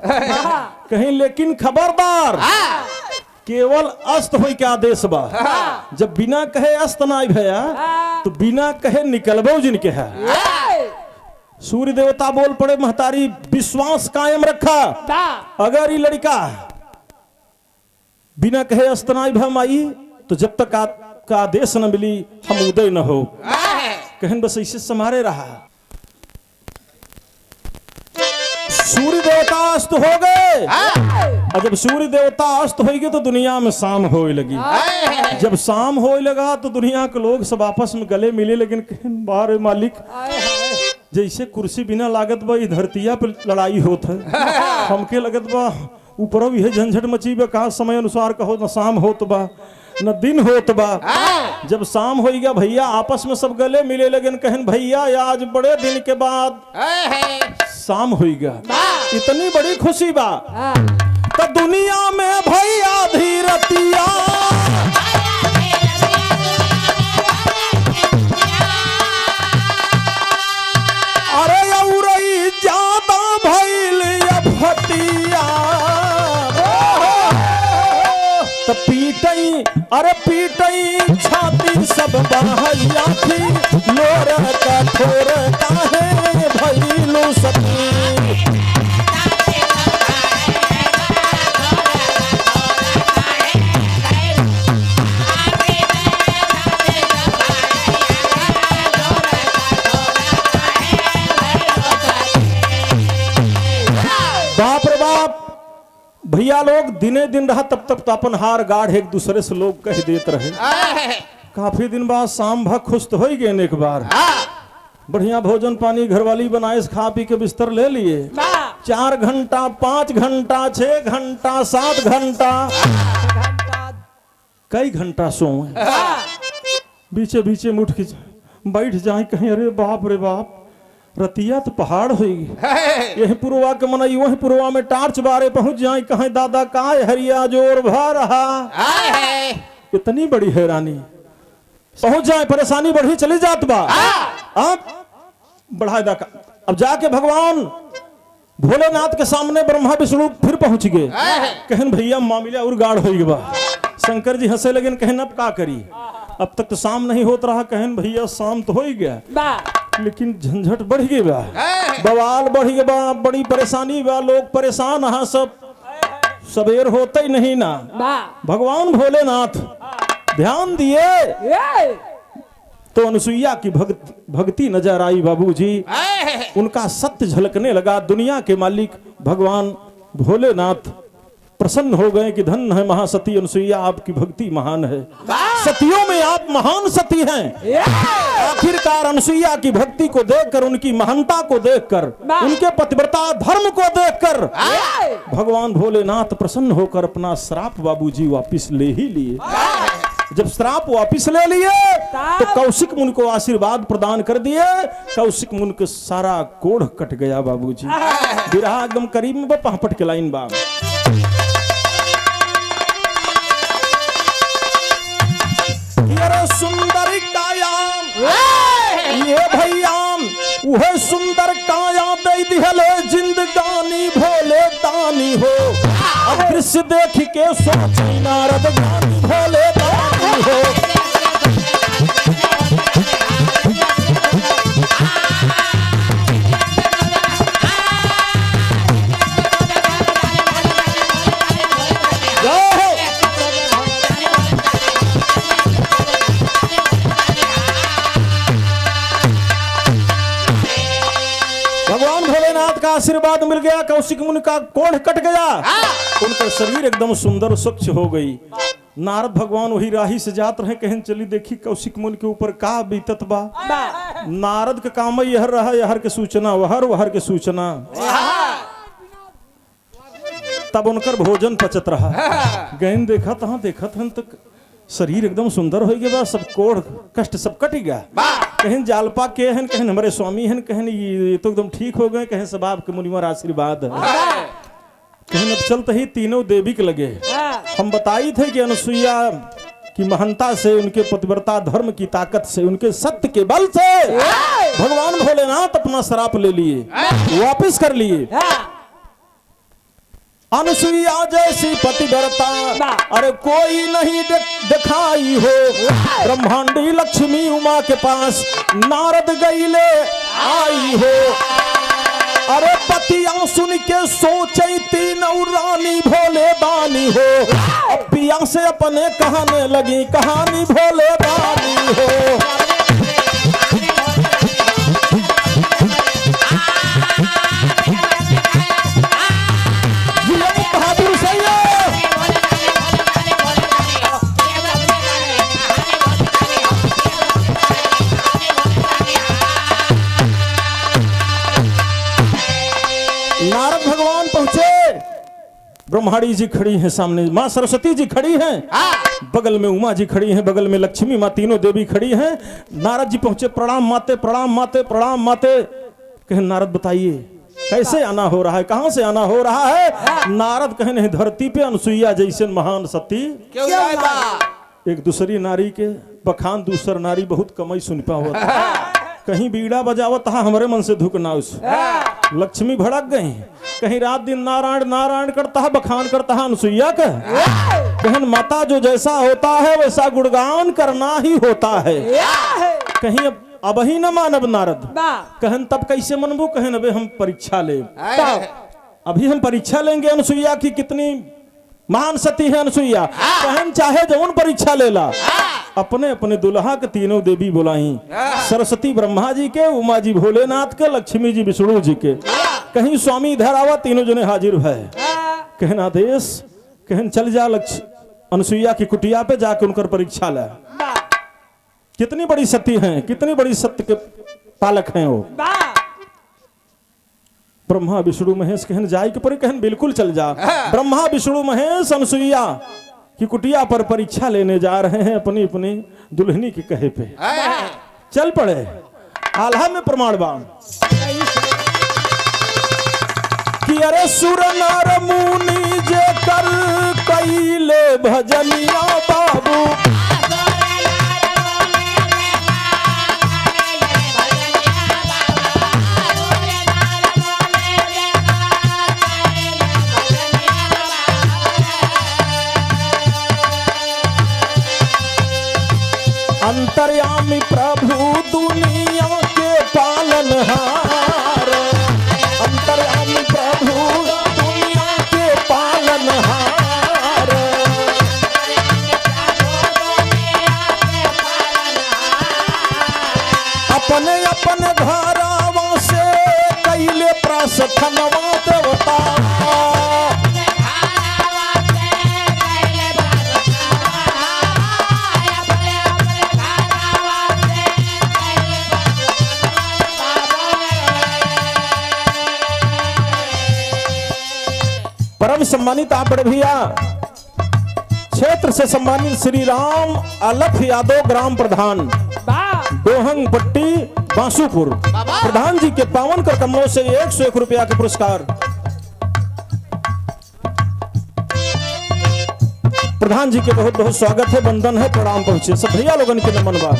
S1: कहें, लेकिन खबरदार केवल अस्त हो क्या आदेश बा, जब बिना कहे अस्त ना भैया तो बिना कहे निकलबो जिनके है। सूर्य देवता बोल पड़े महतारी विश्वास कायम रखा, अगर ये लड़का बिना कहे अस्तनाई भमाई तो जब तक आपका आदेश न मिली हम उदय न हो। कहन बस इसे समारे रहा। सूर्य देवता अस्त हो गए, और जब सूर्य देवता अस्त हो गए तो दुनिया में शाम होने लगी। जब शाम होने लगा तो दुनिया के लोग सब आपस में गले मिले, लेकिन कहन बारे मालिक जैसे कुर्सी बिना लागत बा धरतिया पे लड़ाई होत है, हमके लगत बा ऊपर यह झंझट मची बा, कहा समय अनुसार कहो न शाम होत बा न दिन होत बा। जब शाम हो गया भैया आपस में सब गले मिले, लेकिन कहन भैया आज बड़े दिन के बाद शाम हो गया, इतनी बड़ी खुशी बा तो दुनिया में भैया धीरतिया ज्यादा भइल भतिया तो पीटई अरे पीटई छाती सब बहैया थी लोर कठोर काहे भइलू सती। बाप रे बाप भैया लोग दिने दिन रहा तब तक तो अपन हार गाढ़ एक दूसरे से लोग कह देते रहे। काफी दिन बाद शाम भा खुश तो हो गए, एक बार बढ़िया भोजन पानी घरवाली बनाए खा पी के बिस्तर ले लिए। 4 घंटा 5 घंटा 6 घंटा 7 घंटा कई घंटा सोए, बीचे बीचे मुठ के बैठ जाए कहीं, अरे बाप रे बाप रतिया तो पहाड़ होगी, यही पुरवा के मनई वही पुरवा में टार्च बारे पहुंच जाए कहीं दादा काय हरिया जोर भा रहा, इतनी बड़ी हैरानी पहुंच जाए परेशानी बढ़ी चली जात बा। अब बढ़ा दा अब जाके भगवान भोलेनाथ के सामने ब्रह्मा विष्णु फिर पहुंच गए, कहन भैया मामला और गाढ़ हो बा। शंकर जी हंसे लगे, कहन अब का करी, अब तक तो शाम नहीं होता रहा, कहन भैया शाम तो हो ही गया लेकिन झंझट बढ़ गई बा, बवाल बढ़ गया बा, बड़ी परेशानी बा, लोग परेशान हा सब सवेर होते ही नहीं ना भगवान भोलेनाथ ध्यान दिए तो अनुसुईया की भक्ति नजर आई बाबूजी। उनका सत्य झलकने लगा। दुनिया के मालिक भगवान भोलेनाथ प्रसन्न हो गए कि धन है महासती अनुसुईया, आपकी भक्ति महान है, सतियों में आप महान सती हैं। आखिरकार अनुसुईया की भक्ति को देखकर, उनकी महानता को देखकर, उनके पतिव्रता धर्म को देखकर भगवान भोलेनाथ प्रसन्न होकर अपना श्राप बाबूजी वापिस ले ही लिए। जब श्राप वापिस ले लिए तो कौशिक मुनि को आशीर्वाद प्रदान कर दिए। कौशिक मुनि का सारा कोढ़ कट गया बाबूजी। विरहा एकदम करीब में पहापट के लाइन बा। सुंदर कायाम ये भैयाम वह सुंदर काया दे दिहले जिंदगानी भोले दानी हो। अब दृश्य देख के सोची नारद ज्ञानी भोले दानी हो। आशीर्वाद मिल गया। कौशिक मुनि का कोढ़ कट गया। उनका शरीर एकदम सुंदर स्वच्छ हो गई। नारद भगवान वही राही से जात रहे, कहन चली देखी कौशिक मुनि के ऊपर का बीतत बा। नारद का काम यहर रहा, यहर के सूचना वहर, वहर के सूचना। तब उनकर भोजन पचत रहा। गहन देखा तहा देखत हन तक शरीर एकदम सुंदर हो गया। सब कोढ़ कष्ट सब कट गया। कहीं जालपा के हैं, कहीं हमारे स्वामी हैं, कहीं ये तो एकदम ठीक हो गए, कहीं सब आपके मुनिवर आशीर्वाद है। कहीं अब चलते ही तीनों देवी के लगे। हम बताई थे कि अनुसुईया की महानता से, उनके पतिव्रता धर्म की ताकत से, उनके सत्य के बल से भगवान भोलेनाथ अपना श्राप ले लिए, वापिस कर लिए। अनुसुईया जैसी पतिव्रता अरे कोई नहीं दिखाई हो। ब्रह्मांडी लक्ष्मी उमा के पास नारद गईले आई हो। अरे पतिया सुन के सोचे तीनों रानी भोले दानी हो। अब पिया से अपने कहने लगी कहानी भोले दानी हो। नारद भगवान पहुंचे। ब्रह्माणी जी खड़ी हैं सामने, मां सरस्वती जी खड़ी हैं, बगल में उमा जी खड़ी हैं, बगल में लक्ष्मी मां, तीनों देवी खड़ी हैं। नारद जी पहुंचे। प्रणाम माते, प्रणाम माते, प्रणाम माते। कहें नारद बताइए कैसे आना हो रहा है, कहां से आना हो रहा है। नारद कहें नहीं, धरती पे अनुसुईया जैसे महान सती एक दूसरी नारी के बखान दूसर नारी बहुत कमई सुन पावत। कहीं बीड़ा बजावत हा हमारे मन से धुकना उस। लक्ष्मी भड़क गई। कहीं रात दिन नारायण नारायण करता है, बखान करता है अनुसुईया का। कहन माता जो जैसा होता है वैसा गुणगान करना ही होता है। कहीं अब ही न मानब नारद। कहन तब कैसे मनबू। कहन अबे हम परीक्षा ले, अभी हम परीक्षा लेंगे अनुसुईया की कितनी महान सती है अनुसुईया। कहन चाहे जौन परीक्षा लेला। अपने अपने दुल्हा के तीनों देवी बुलाई, सरस्वती ब्रह्मा जी के, उमा जी भोलेनाथ के, लक्ष्मी जी विष्णु जी के। कहीं स्वामी इधर आवा, तीनों जने हाजिर है। कहन आदेश, कहन चल जा अनुसुईया की कुटिया पे जाके उनकर परीक्षा ले। कितनी बड़ी सती हैं, कितनी बड़ी सत्य के पालक हैं वो। ब्रह्मा विष्णु महेश कहन जाए के परी। कहन बिल्कुल चल जा। ब्रह्मा विष्णु महेश अनुसुईया की कुटिया पर परीक्षा लेने जा रहे हैं अपनी अपनी दुल्हनी के कहे पे। चल पड़े। आल्हा में प्रमाण बाण कि अरे सुर नर मुनि जे कर कैले भजनिया बाबू। अंतर्यामी प्रभु दुनिया के पालनहार। अंतर्यामी प्रभु दुनिया के पालनहार। अपने घरावा से कैले प्रस्थनवा देवता परम सम्मानित आप बड़े भैया क्षेत्र से सम्मानित श्री राम अलफ यादव ग्राम प्रधान दोहंग पट्टी बांसुपुर प्रधान जी के पावन कर कमलों से 101 रुपया के पुरस्कार। प्रधान जी के बहुत बहुत स्वागत है, वंदन है, प्रणाम पहुंचे सब भैया लोगन के नमन बा।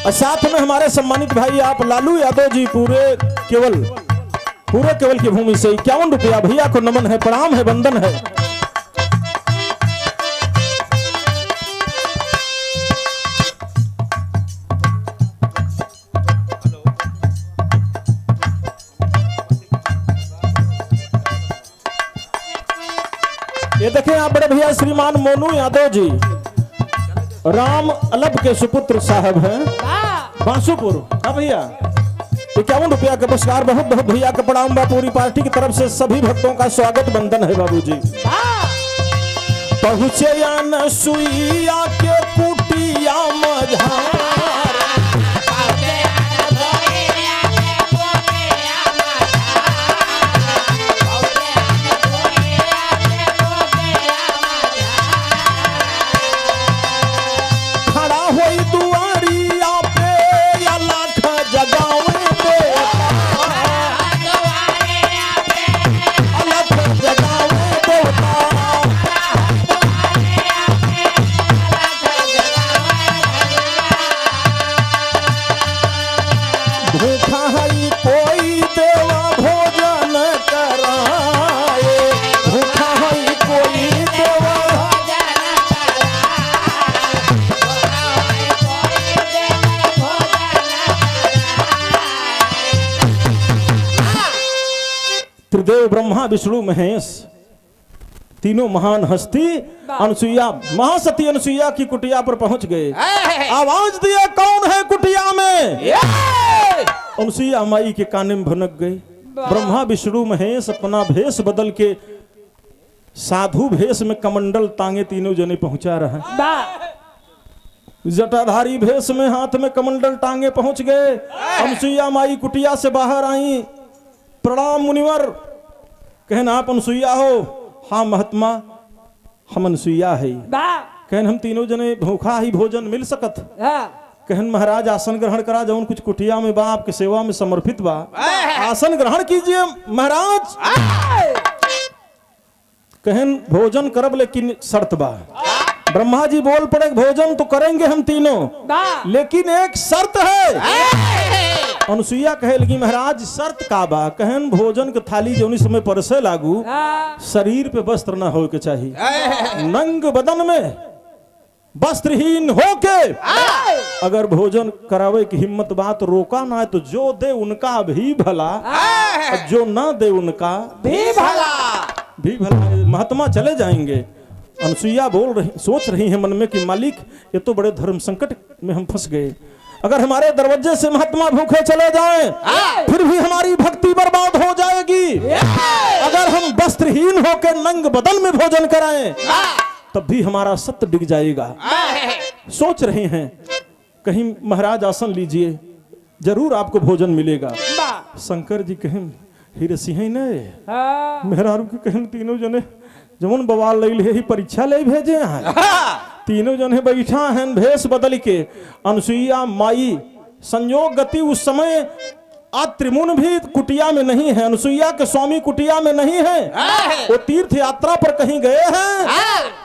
S1: और साथ में हमारे सम्मानित भाई आप लालू यादव जी पूरे केवल की भूमि से 51 रुपया भैया को नमन है, प्रणाम है, वंदन है। ये देखें आप बड़े भैया श्रीमान मोनू यादव जी राम अलफ के सुपुत्र साहब हैं बांसुपुर। हाँ भैया 51 रुपया का पुरस्कार, बहुत बहुत भैया का प्रणाम बा। पूरी पार्टी की तरफ से सभी भक्तों का स्वागत वंदन है बाबूजी। पहुंचे या न सुइया के कुटिया मझार खड़ा होई दुआरिया पे या लाख जगावे भूखा है कोई देवा भोजन कराए, भूखा है कोई देवा त्रिदेव ब्रह्मा विष्णु महेश तीनों महान हस्ती अनुसुईया महासती अनुसुईया की कुटिया पर पहुंच गए। आवाज दिया कौन है कुटिया में? अनुसुईया माई के काने में भनक गई। ब्रह्मा विष्णु महेश अपना भेष बदल के साधु भेष में कमंडल तांगे तीनों जने पहुंचा रहे। जटाधारी भेष में हाथ में कमंडल टांगे पहुंच गए। अनुसुईया माई कुटिया से बाहर आई। प्रणाम मुनिवर। कहन आप अनुसुईया हो? हाँ महात्मा हम अनुसुईया है। कहन हम तीनों जने भूखा ही भोजन मिल सकत? कहन महाराज आसन ग्रहण करा जौन कुछ कुटिया में बा आपके सेवा में समर्पित बा, आसन ग्रहण कीजिए महाराज। कहन भोजन करब लेकिन शर्त बा। ब्रह्मा जी बोल पड़े भोजन तो करेंगे हम तीनों, लेकिन एक शर्त है। अनुसुईया कहे लगी महाराज शर्त का बा? कहन भोजन के थाली जो समय परसे लागू शरीर पे वस्त्र न हो के चाहिए, नंग बदन में वस्त्रहीन होके अगर भोजन करावे की हिम्मत बात रोका ना है तो जो दे उनका भी भला, जो ना दे उनका भी भला। महात्मा चले जाएंगे। अनुसुईया सोच रही है मन में कि मालिक ये तो बड़े धर्म संकट में हम फंस गए। अगर हमारे दरवाजे से महात्मा भूखे चले जाएं, फिर भी हमारी भक्ति बर्बाद हो जाएगी। अगर हम वस्त्रहीन होकर नंग बदन में भोजन कराएं, तब भी हमारा सत्य डिग जाएगा। सोच रहे हैं कहीं महाराज आसन लीजिए, जरूर आपको भोजन मिलेगा। शंकर जी कहें हीरे सिंह ने मेहरारू के कहन तीनों जने जमुन बवाल ले ही परीक्षा ले भेजे हैं। तीनों जने बैठा हैं भेष बदल के। अनुसुईया माई संयोग गति उस समय त्रिमुन भी कुटिया में नहीं है, अनुसुईया के स्वामी कुटिया में नहीं है, वो तीर्थ यात्रा पर कहीं गए हैं।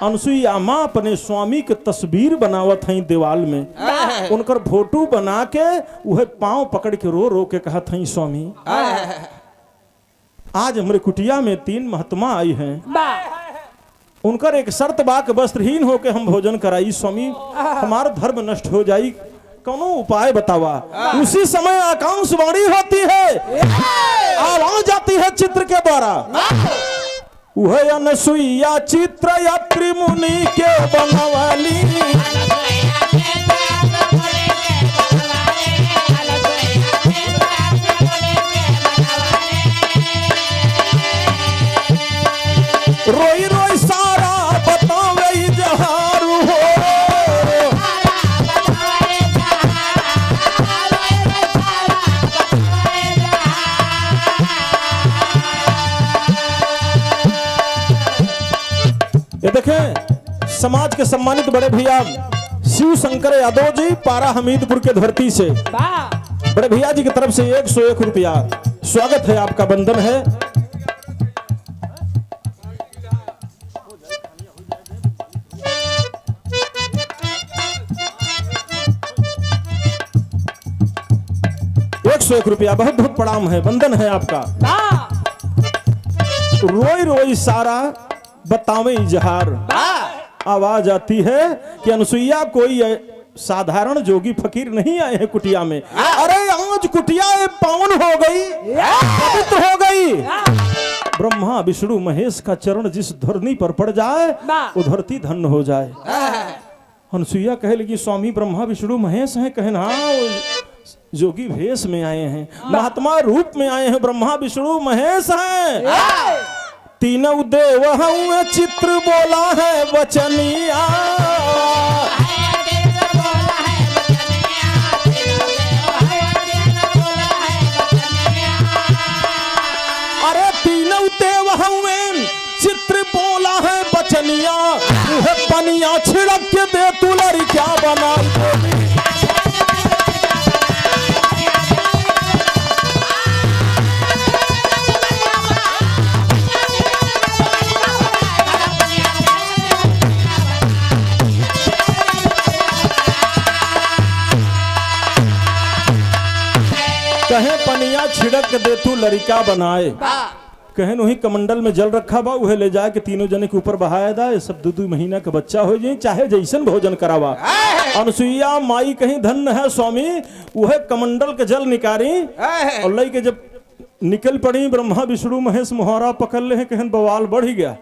S1: अनुसुईया माँ अपने स्वामी के तस्वीर बनावत हैं दीवाल में, उनकर फोटो बना के वह पांव पकड़ के रो रो के कहत हैं स्वामी आज हमारे कुटिया में 3 महात्मा आई हैं, उनकर एक शर्त बा के वस्त्रहीन होके हम भोजन कराई स्वामी, हमारा धर्म नष्ट हो जाई, कौनो उपाय बतावा। उसी समय आकांक्षवाणी होती है, आवाज आती है चित्र के द्वारा। वह अनुसुईया चित्र या त्रिमुनि के बनवाली, समाज के सम्मानित बड़े भैया शिव शंकर यादव जी पारा हमीदपुर के धरती से
S3: वाह
S1: बड़े भैया जी की तरफ से 101 रुपया स्वागत है आपका, बंधन है। ₹101 बहुत बहुत प्रणाम है, बंधन है आपका।
S3: वाह
S1: रोई रोई सारा बतावे इजहार, आवाज आती है कि अनुसुईया कोई साधारण जोगी फकीर नहीं आए हैं कुटिया में। अरे आज कुटिया पावन हो गई, पवित्र हो गई। ब्रह्मा विष्णु महेश का चरण जिस धरनी पर पड़ जाए वो धरती धन्य हो जाए। अनुसुईया कहे लगी स्वामी ब्रह्मा विष्णु महेश हैं? कहे हाँ जोगी भेष में आए हैं, महात्मा रूप में आए हैं, ब्रह्मा विष्णु महेश हैं। तीनों देव हूँ चित्र बोला है वचनिया, अरे तीनों देव हूँ चित्र बोला है वचनिया, पनिया छिड़क के दे तू लड़ी क्या बना। कहे पनिया छिड़क दे तू लड़का बनाए, कहे वही कमंडल में जल रखा बा उहे ले जाके तीनों जने के ऊपर बहाया दा, ये सब 2-2 महीना का बच्चा हो जाए, चाहे जैसन भोजन करावा। अनुसुईया माई कहीं धन्य है स्वामी, उहे कमंडल के जल निकारी और लई के जब निकल पड़ी ब्रह्मा विष्णु महेश मुहारा पकड़ ले हैं, कहन बवाल बढ़ ही गया,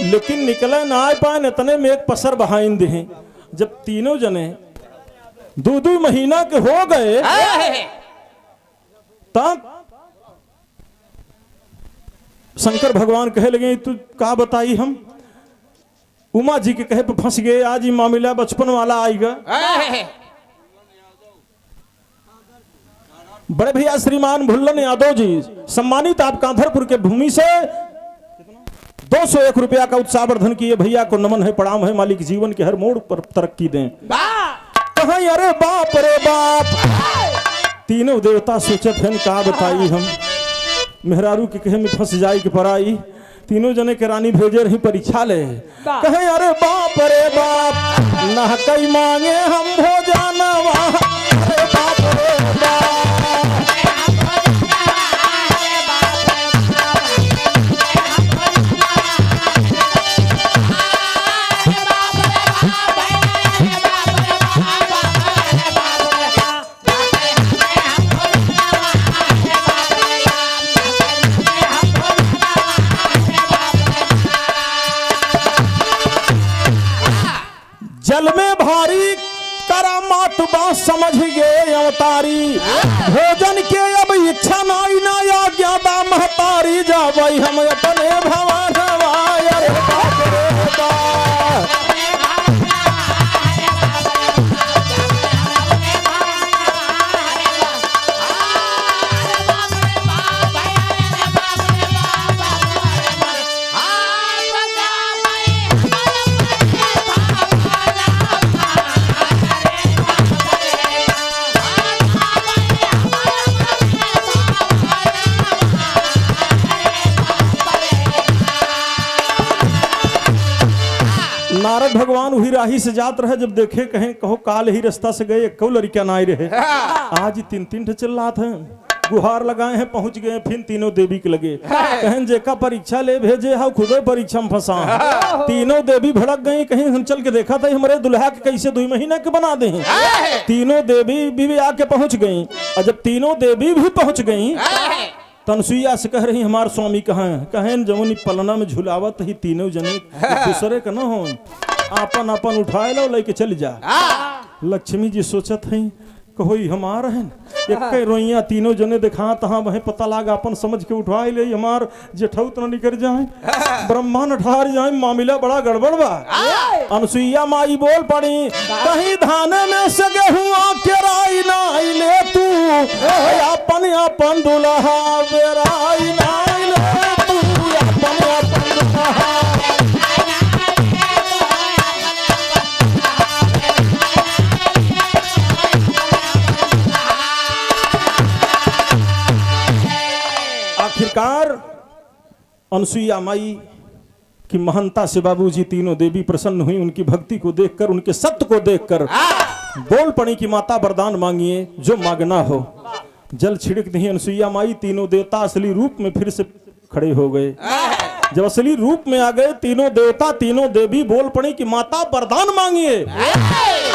S1: लेकिन निकले ना आ पाए, इतने में एक पसर बहाइन दे। जब तीनों जने 2-2 महीना के हो गए तब शंकर भगवान कहे लगे तू का बताई हम, उमा जी के कहे पे फंस गए, आज ही मामला बचपन वाला आएगा। बड़े भैया श्रीमान भुल्लन यादव जी सम्मानित आप कांधरपुर के भूमि से 201 रुपया का उत्साहवर्धन किए, भैया को नमन है, प्रणाम है, मालिक जीवन के हर मोड़ पर तरक्की दें। कहा अरे बाप रे बाप, तीनों देवता सोचत हैं का बताई हम, मेहरारू के कहे में फंस जाई के पराई, तीनों जने के रानी भेजे रही परीक्षा ले। कहे अरे बाप रे बाप, ना कई मांगे हम भोजन, अरे बाप रे बाप। जल में भारी करामात बात समझ गए अवतारी, भोजन के अब इच्छा नाई ना आज्ञा महतारी, जा भाई हम अपने भवन रे बाप रे बाप। नारद भगवान वही राही से जात रहे, जब देखे कहें कहो काल ही रास्ता से गए, कौ लड़कियां ना रहे, आज 3-3 चल रहा था, गुहार लगाए हैं पहुंच गए, फिर तीनों देवी के लगे, कहें जेका परीक्षा ले भेजे हा खुदे परीक्षा में फंसा। तीनों देवी भड़क गई, कहीं हम चल के देखा था हमारे दुल्हा के कैसे 2 महीना के बना दे। तीनों देवी भी आके पहुंच गई, और जब तीनों देवी भी पहुंच गई तनसुईया से कह रही हमार स्वामी कहाँ है, कहें जमुनी पलना में झुलावत ही तीनों जने दूसरे का न हो, आपन आपन उठाए लो लेके चल जा। लक्ष्मी जी सोचत है कहो हमार है, एक रोइया तीनों जने देखा तहाँ वह पता लागा, अपन समझ के उठाए ले हमार जेठौत न निकल जाए, ब्रह्मा न ठहर जाए, मामला बड़ा गड़बड़ बा। अनुसुईया माई बोल पड़ी, कहीं धाने में से गेहूं के राई ना ले तू, अपन अपन दुल्हा बेराई ना ले तू, अपन अपन दुल्हा। अनसुईया माई की महानता से बाबूजी तीनों देवी प्रसन्न हुई। उनकी भक्ति को देखकर, उनके सत्य को देखकर बोल पड़ी कि माता वरदान मांगिए जो मांगना हो। जल छिड़क दी अनसुईया माई। तीनों देवता असली रूप में फिर से खड़े हो गए। जब असली रूप में आ गए तीनों देवता, तीनों देवी बोल पड़ी कि माता वरदान मांगिए।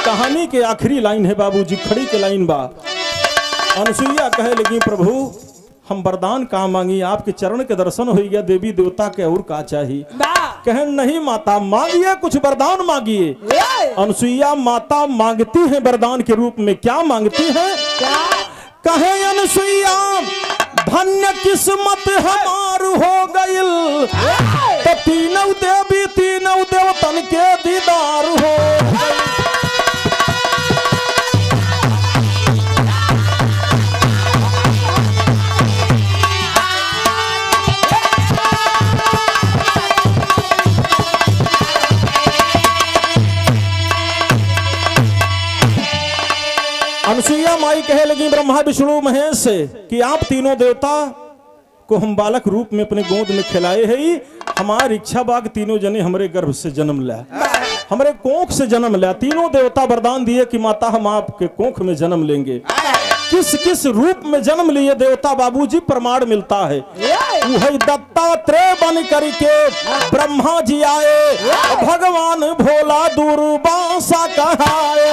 S1: कहानी के आखिरी लाइन है बाबूजी, खड़ी के लाइन बा। अनसुईया कहे लगी प्रभु हम वरदान कहाँ मांगी, आपके चरण के दर्शन हो गया, देवी देवता के और का चाहिए। कहे नहीं माता मांगिए, कुछ वरदान मांगिए। अनसुईया माता मांगती है वरदान के रूप में। क्या मांगती है? कहे अनसुईया धन्य किस्मत हमार हो गइल, तो तीनों देवी तीनों देवतन के दीदार हो। अनसुईया माई कहे लगी ब्रह्मा विष्णु महेश से कि आप तीनों देवता को हम बालक रूप में अपने गोद में खिलाए हैं। हमारी इच्छा बाग तीनों जने हमारे गर्भ से जन्म लिया, हमारे कोख से जन्म लिया। तीनों देवता वरदान दिए कि माता हम आपके कोख में जन्म लेंगे। किस किस रूप में जन्म लिए देवता बाबूजी प्रमाण मिलता है। वही दत्तात्रेय बन करके ब्रह्मा जी आए, भगवान भोला दुर्वासा कहाए।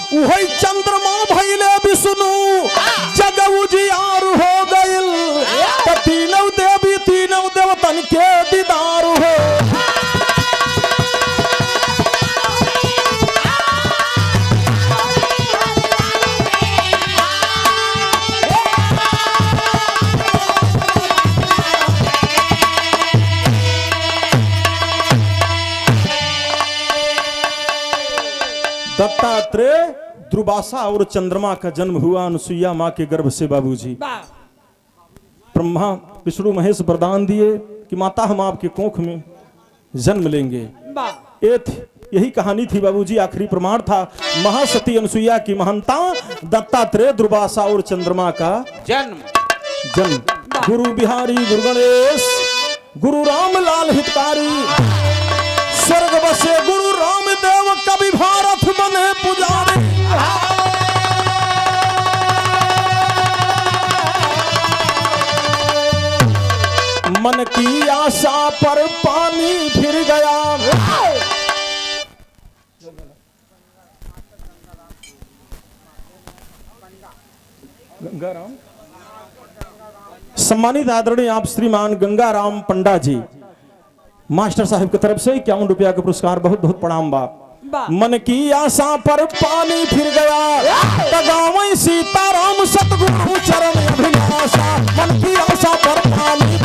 S1: वही चंद्रमा भइले विष्णु जग उजियार हो गइल, तो तीनों देवी तीनों देवतन के दीदार हो। दत्तात्रेय दुर्वासा और चंद्रमा का जन्म हुआ अनसुईया माँ के गर्भ से बाबूजी। ब्रह्मा विष्णु महेश वरदान दिए कि माता हम आपके कोख में जन्म लेंगे। यही कहानी थी बाबूजी, आखिरी प्रमाण था महासती अनसुईया की महानता, दत्तात्रेय दुर्वासा और चंद्रमा का जन्म। गुरु बिहारी गुरु गणेश गुरु रामलाल हितकारी, स्वर्ग बसे गुरु रामदेव कवि भारत बने पुजारी। मन की आशा पर पानी फिर गया। गंगाराम सम्मानित आदरणीय आप श्रीमान गंगाराम पंडा जी मास्टर साहब की तरफ से 51 रुपया का पुरस्कार, बहुत बहुत प्रणाम बाप। मन की आशा पर पानी फिर गया, तगावई सीताराम सतगुरु चरण अभिलाषा। मन की आशा पर पानी